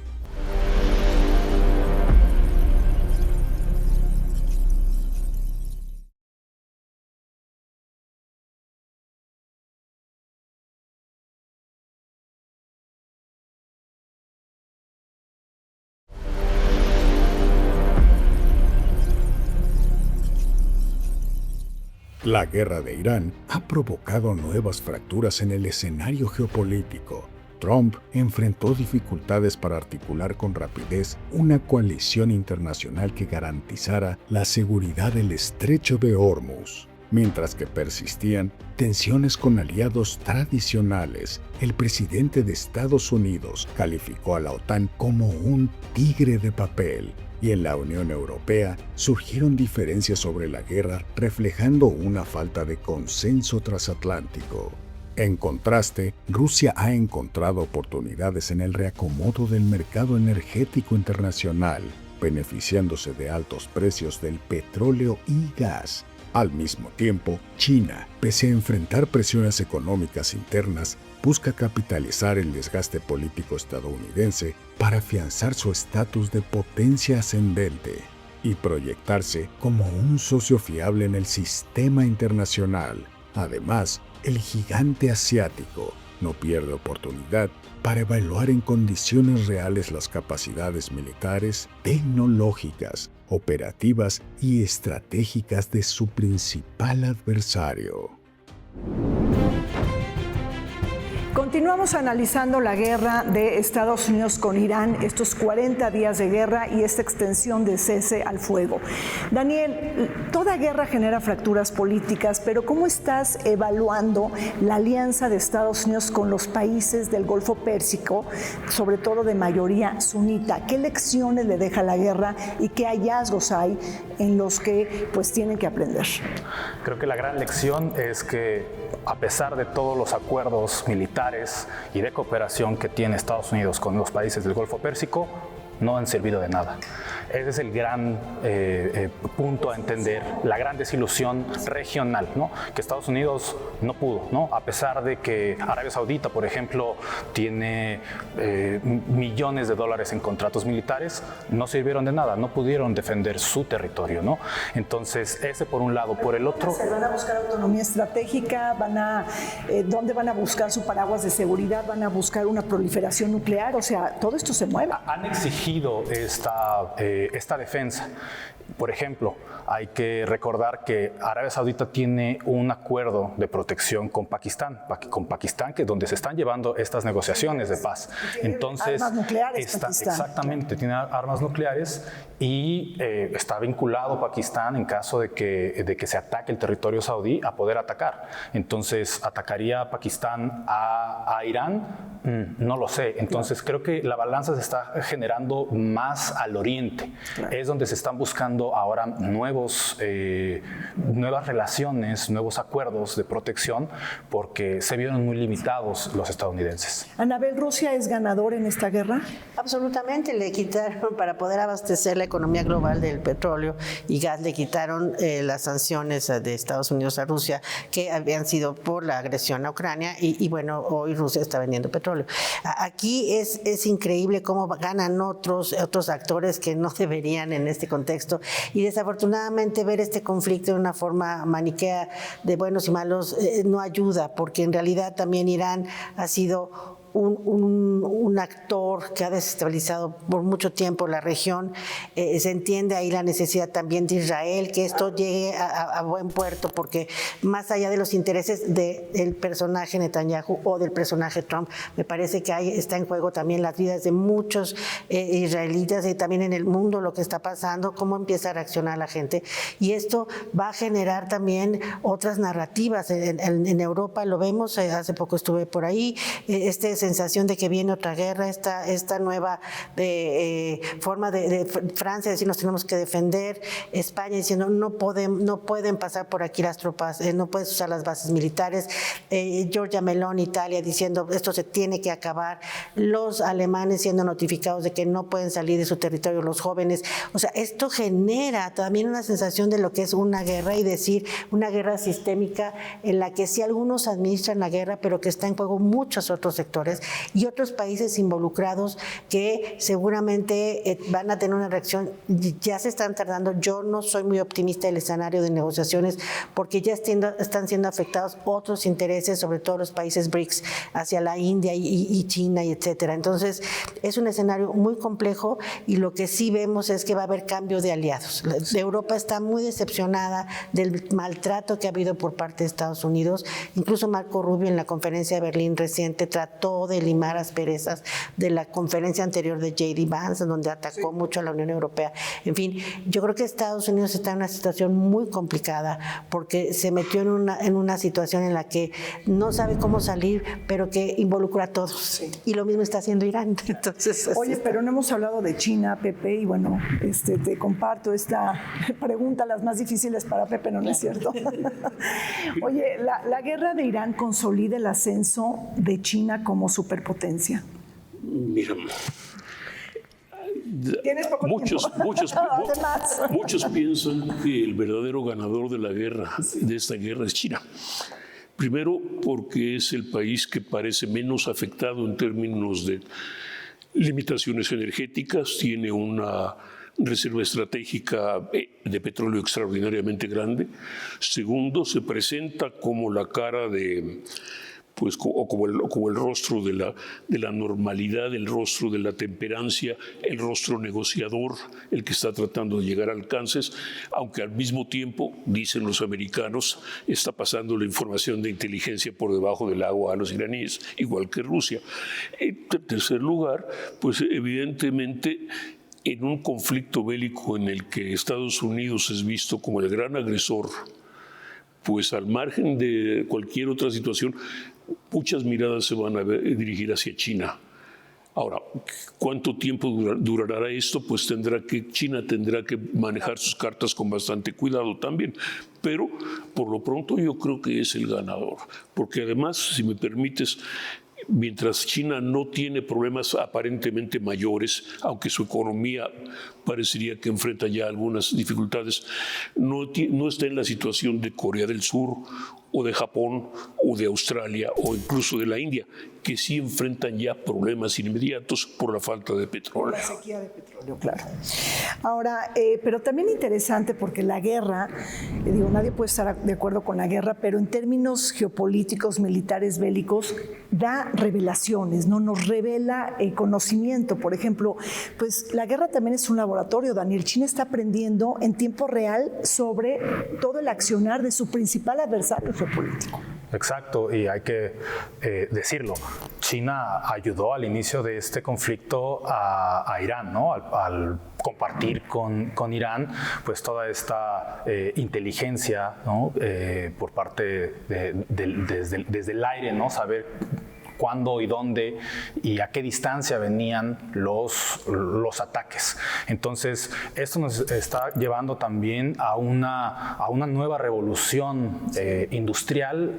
La guerra de Irán ha provocado nuevas fracturas en el escenario geopolítico. Trump enfrentó dificultades para articular con rapidez una coalición internacional que garantizara la seguridad del estrecho de Hormuz. Mientras que persistían tensiones con aliados tradicionales, el presidente de Estados Unidos calificó a la OTAN como un tigre de papel, y en la Unión Europea surgieron diferencias sobre la guerra, reflejando una falta de consenso transatlántico. En contraste, Rusia ha encontrado oportunidades en el reacomodo del mercado energético internacional, beneficiándose de altos precios del petróleo y gas. Al mismo tiempo, China, pese a enfrentar presiones económicas internas, busca capitalizar el desgaste político estadounidense para afianzar su estatus de potencia ascendente y proyectarse como un socio fiable en el sistema internacional. Además, el gigante asiático no pierde oportunidad para evaluar en condiciones reales las capacidades militares, tecnológicas, operativas y estratégicas de su principal adversario. Continuamos analizando la guerra de Estados Unidos con Irán, estos 40 días de guerra y esta extensión de cese al fuego. Daniel, toda guerra genera fracturas políticas, pero ¿cómo estás evaluando la alianza de Estados Unidos con los países del Golfo Pérsico, sobre todo de mayoría sunita? ¿Qué lecciones le deja la guerra y qué hallazgos hay en los que pues tienen que aprender? Creo que la gran lección es que a pesar de todos los acuerdos militares y de cooperación que tiene Estados Unidos con los países del Golfo Pérsico, no han servido de nada. Ese es el gran punto a entender, la gran desilusión regional, ¿no? Que Estados Unidos no pudo, ¿no? A pesar de que Arabia Saudita, por ejemplo, tiene millones de dólares en contratos militares, no sirvieron de nada, no pudieron defender su territorio, ¿no? Entonces, ese por un lado. Por el otro... ¿Van a buscar autonomía estratégica? ¿Dónde van a buscar su paraguas de seguridad? ¿Van a buscar una proliferación nuclear? O sea, todo esto se mueve. Han exigido esta defensa. Por ejemplo, hay que recordar que Arabia Saudita tiene un acuerdo de protección con Pakistán, que es donde se están llevando estas negociaciones de paz. Entonces, armas nucleares, Pakistán. Exactamente, tiene armas nucleares y está vinculado Pakistán en caso de que se ataque el territorio saudí a poder atacar. Entonces, ¿atacaría Pakistán a Irán? No lo sé. Entonces, creo que la balanza se está generando más al oriente. Claro. Es donde se están buscando ahora nuevas relaciones, nuevos acuerdos de protección, porque se vieron muy limitados los estadounidenses. Anabel, ¿Rusia es ganador en esta guerra? Absolutamente, le quitaron, para poder abastecer la economía global del petróleo y gas, le quitaron las sanciones de Estados Unidos a Rusia, que habían sido por la agresión a Ucrania, y bueno, hoy Rusia está vendiendo petróleo. Aquí es increíble cómo ganan otros actores que no deberían en este contexto. Y desafortunadamente ver este conflicto de una forma maniquea de buenos y malos no ayuda, porque en realidad también Irán ha sido un actor que ha desestabilizado por mucho tiempo la región. Se entiende ahí la necesidad también de Israel, que esto llegue a buen puerto, porque más allá de los intereses del personaje Netanyahu o del personaje Trump, me parece que ahí está en juego también las vidas de muchos israelitas y también en el mundo lo que está pasando, cómo empieza a reaccionar la gente. Y esto va a generar también otras narrativas. En Europa lo vemos, hace poco estuve por ahí, este sensación de que viene otra guerra, esta nueva forma de Francia decir nos tenemos que defender, España diciendo no pueden pasar por aquí las tropas, no puedes usar las bases militares, Giorgia Meloni, Italia, diciendo esto se tiene que acabar, los alemanes siendo notificados de que no pueden salir de su territorio los jóvenes. O sea, esto genera también una sensación de lo que es una guerra y decir una guerra sistémica en la que sí algunos administran la guerra, pero que está en juego muchos otros sectores y otros países involucrados que seguramente van a tener una reacción. Ya se están tardando. Yo no soy muy optimista del escenario de negociaciones porque ya están siendo afectados otros intereses, sobre todo los países BRICS, hacia la India y China, y etcétera. Entonces, es un escenario muy complejo y lo que sí vemos es que va a haber cambio de aliados. Europa está muy decepcionada del maltrato que ha habido por parte de Estados Unidos. Incluso Marco Rubio en la conferencia de Berlín reciente trató de limar asperezas de la conferencia anterior de J.D. Vance, donde atacó mucho a la Unión Europea. En fin, yo creo que Estados Unidos está en una situación muy complicada porque se metió en una situación en la que no sabe cómo salir, pero que involucra a todos. Sí. Y lo mismo está haciendo Irán. Entonces, oye, pero no hemos hablado de China, Pepe, y bueno, te comparto esta pregunta, las más difíciles para Pepe, ¿no es cierto? Oye, ¿la guerra de Irán consolida el ascenso de China como superpotencia? Mira, muchos piensan que el verdadero ganador de esta guerra es China. Primero, porque es el país que parece menos afectado en términos de limitaciones energéticas, tiene una reserva estratégica de petróleo extraordinariamente grande. Segundo, se presenta como la cara de, pues, como el rostro de la normalidad, el rostro de la temperancia, el rostro negociador, el que está tratando de llegar a alcances, aunque al mismo tiempo, dicen los americanos, está pasando la información de inteligencia por debajo del agua a los iraníes, igual que Rusia. En tercer lugar, pues evidentemente, en un conflicto bélico en el que Estados Unidos es visto como el gran agresor, pues al margen de cualquier otra situación, muchas miradas se van a dirigir hacia China. Ahora, ¿cuánto tiempo durará esto? Pues China tendrá que manejar sus cartas con bastante cuidado también. Pero, por lo pronto, yo creo que es el ganador. Porque además, si me permites, mientras China no tiene problemas aparentemente mayores, aunque su economía parecería que enfrenta ya algunas dificultades, no está en la situación de Corea del Sur o de Japón o de Australia o incluso de la India, que sí enfrentan ya problemas inmediatos por la falta de petróleo. La sequía de petróleo, claro. Ahora, pero también interesante porque la guerra, nadie puede estar de acuerdo con la guerra, pero en términos geopolíticos, militares, bélicos, da revelaciones, ¿no? Nos revela conocimiento. Por ejemplo, pues la guerra también es un laboratorio, Daniel. China está aprendiendo en tiempo real sobre todo el accionar de su principal adversario geopolítico. Exacto, y hay que decirlo. China ayudó al inicio de este conflicto a Irán, ¿no? Al compartir con Irán pues toda esta inteligencia, ¿no? Por parte desde el aire, ¿no? Saber cuándo y dónde y a qué distancia venían los ataques. Entonces, esto nos está llevando también a una nueva revolución industrial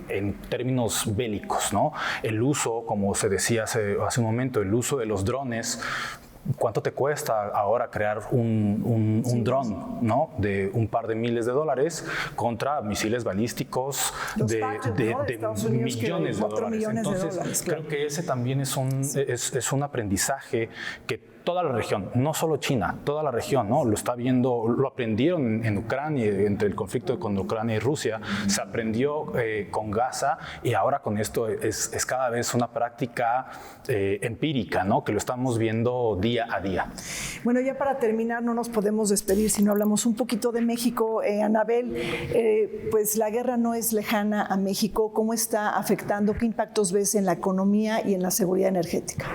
en términos bélicos, ¿no? El uso, como se decía hace un momento, el uso de los drones. ¿Cuánto te cuesta ahora crear un dron, ¿no? De un par de miles de dólares contra misiles balísticos de millones de dólares? Entonces, creo que ese también es un aprendizaje que toda la región, no solo China, toda la región, ¿no? Lo está viendo, lo aprendieron en Ucrania, entre el conflicto con Ucrania y Rusia, se aprendió con Gaza y ahora con esto es cada vez una práctica empírica, ¿no? Que lo estamos viendo día día a día. Bueno, ya para terminar, no nos podemos despedir si no hablamos un poquito de México. Anabel, pues la guerra no es lejana a México. ¿Cómo está afectando? ¿Qué impactos ves en la economía y en la seguridad energética?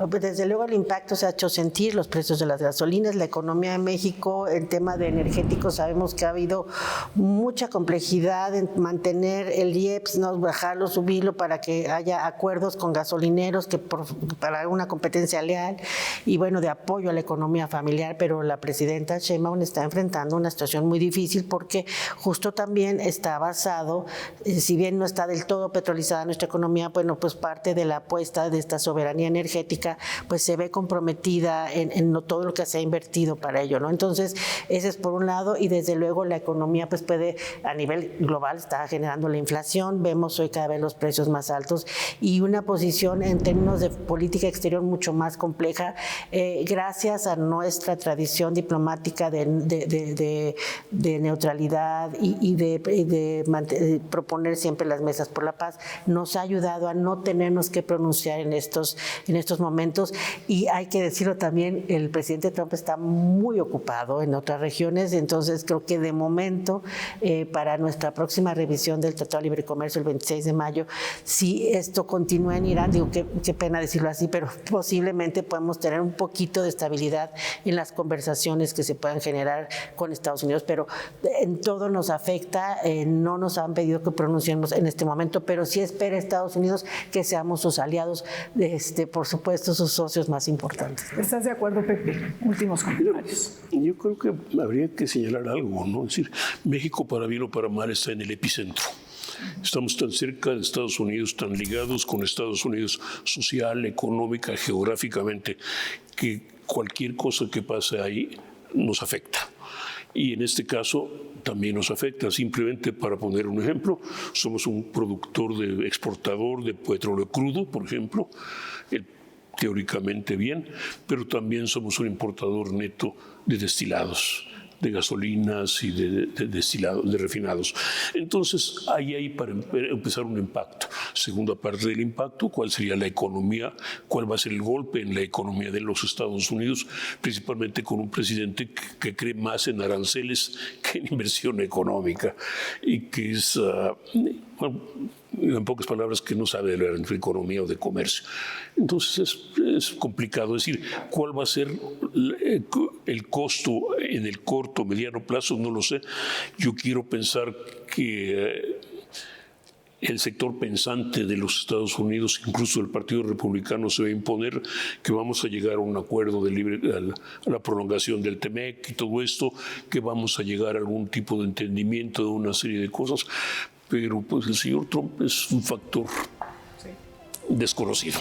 Pues desde luego el impacto se ha hecho sentir, los precios de las gasolinas, la economía de México, el tema de energéticos, sabemos que ha habido mucha complejidad en mantener el IEPS, no bajarlo, subirlo para que haya acuerdos con gasolineros para una competencia leal y bueno, de apoyo a la economía familiar, pero la presidenta Sheinbaum está enfrentando una situación muy difícil porque justo también está basado, si bien no está del todo petrolizada nuestra economía, bueno, pues parte de la apuesta de esta soberanía energética pues se ve comprometida en todo lo que se ha invertido para ello, ¿no? Entonces, ese es por un lado y desde luego la economía pues puede, a nivel global está generando la inflación, vemos hoy cada vez los precios más altos y una posición en términos de política exterior mucho más compleja, gracias a nuestra tradición diplomática de neutralidad y de proponer siempre las mesas por la paz, nos ha ayudado a no tenernos que pronunciar en estos momentos y hay que decirlo también, el presidente Trump está muy ocupado en otras regiones, entonces creo que de momento para nuestra próxima revisión del Tratado de Libre Comercio el 26 de mayo, si esto continúa en Irán, digo qué pena decirlo así, pero posiblemente podemos tener un poquito de estabilidad en las conversaciones que se puedan generar con Estados Unidos, pero en todo nos afecta, no nos han pedido que pronunciemos en este momento, pero sí espera Estados Unidos que seamos sus aliados, por supuesto sus socios más importantes. ¿Estás de acuerdo, Pepe? Últimos comentarios. Yo creo que habría que señalar algo, ¿no? Es decir, México para bien o para mal está en el epicentro. Estamos tan cerca de Estados Unidos, tan ligados con Estados Unidos social, económica, geográficamente, que cualquier cosa que pase ahí nos afecta. Y en este caso también nos afecta. Simplemente para poner un ejemplo, somos un productor exportador de petróleo crudo, por ejemplo, teóricamente bien, pero también somos un importador neto de destilados, de gasolinas y de destilados, de refinados. Entonces, ahí para empezar un impacto. Segunda parte del impacto, ¿cuál sería la economía? ¿Cuál va a ser el golpe en la economía de los Estados Unidos? Principalmente con un presidente que cree más en aranceles que en inversión económica y que es, en pocas palabras, que no sabe de la economía o de comercio. Entonces es complicado decir cuál va a ser el costo en el corto, mediano plazo, no lo sé. Yo quiero pensar que el sector pensante de los Estados Unidos, incluso el Partido Republicano, se va a imponer que vamos a llegar a un acuerdo a la prolongación del TEMEC y todo esto, que vamos a llegar a algún tipo de entendimiento de una serie de cosas. Pero pues el señor Trump es un factor desconocido.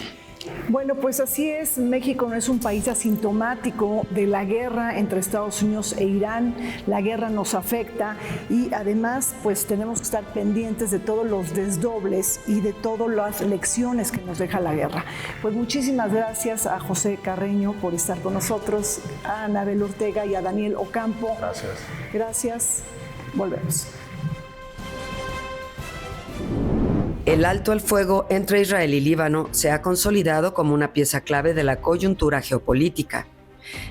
Bueno, pues así es. México no es un país asintomático de la guerra entre Estados Unidos e Irán. La guerra nos afecta y además pues tenemos que estar pendientes de todos los desdobles y de todas las lecciones que nos deja la guerra. Pues muchísimas gracias a José Carreño por estar con nosotros, a Anabel Ortega y a Daniel Ocampo. Gracias. Gracias. Volvemos. El alto al fuego entre Israel y Líbano se ha consolidado como una pieza clave de la coyuntura geopolítica.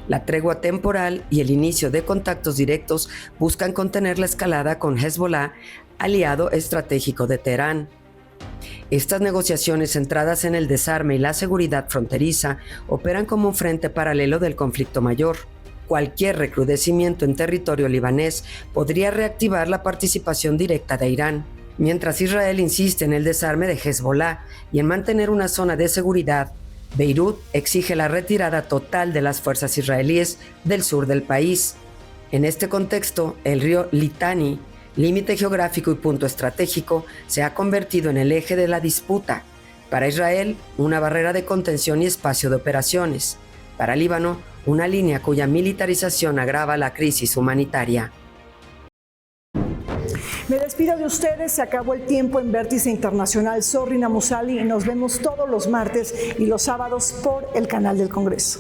La tregua temporal y el inicio de contactos directos buscan contener la escalada con Hezbollah, aliado estratégico de Teherán. Estas negociaciones centradas en el desarme y la seguridad fronteriza operan como un frente paralelo del conflicto mayor. Cualquier recrudecimiento en territorio libanés podría reactivar la participación directa de Irán. Mientras Israel insiste en el desarme de Hezbollah y en mantener una zona de seguridad, Beirut exige la retirada total de las fuerzas israelíes del sur del país. En este contexto, el río Litani, límite geográfico y punto estratégico, se ha convertido en el eje de la disputa. Para Israel, una barrera de contención y espacio de operaciones. Para Líbano, una línea cuya militarización agrava la crisis humanitaria. Me despido de ustedes, se acabó el tiempo en Vértice Internacional. Soy Rina Musali y nos vemos todos los martes y los sábados por el canal del Congreso.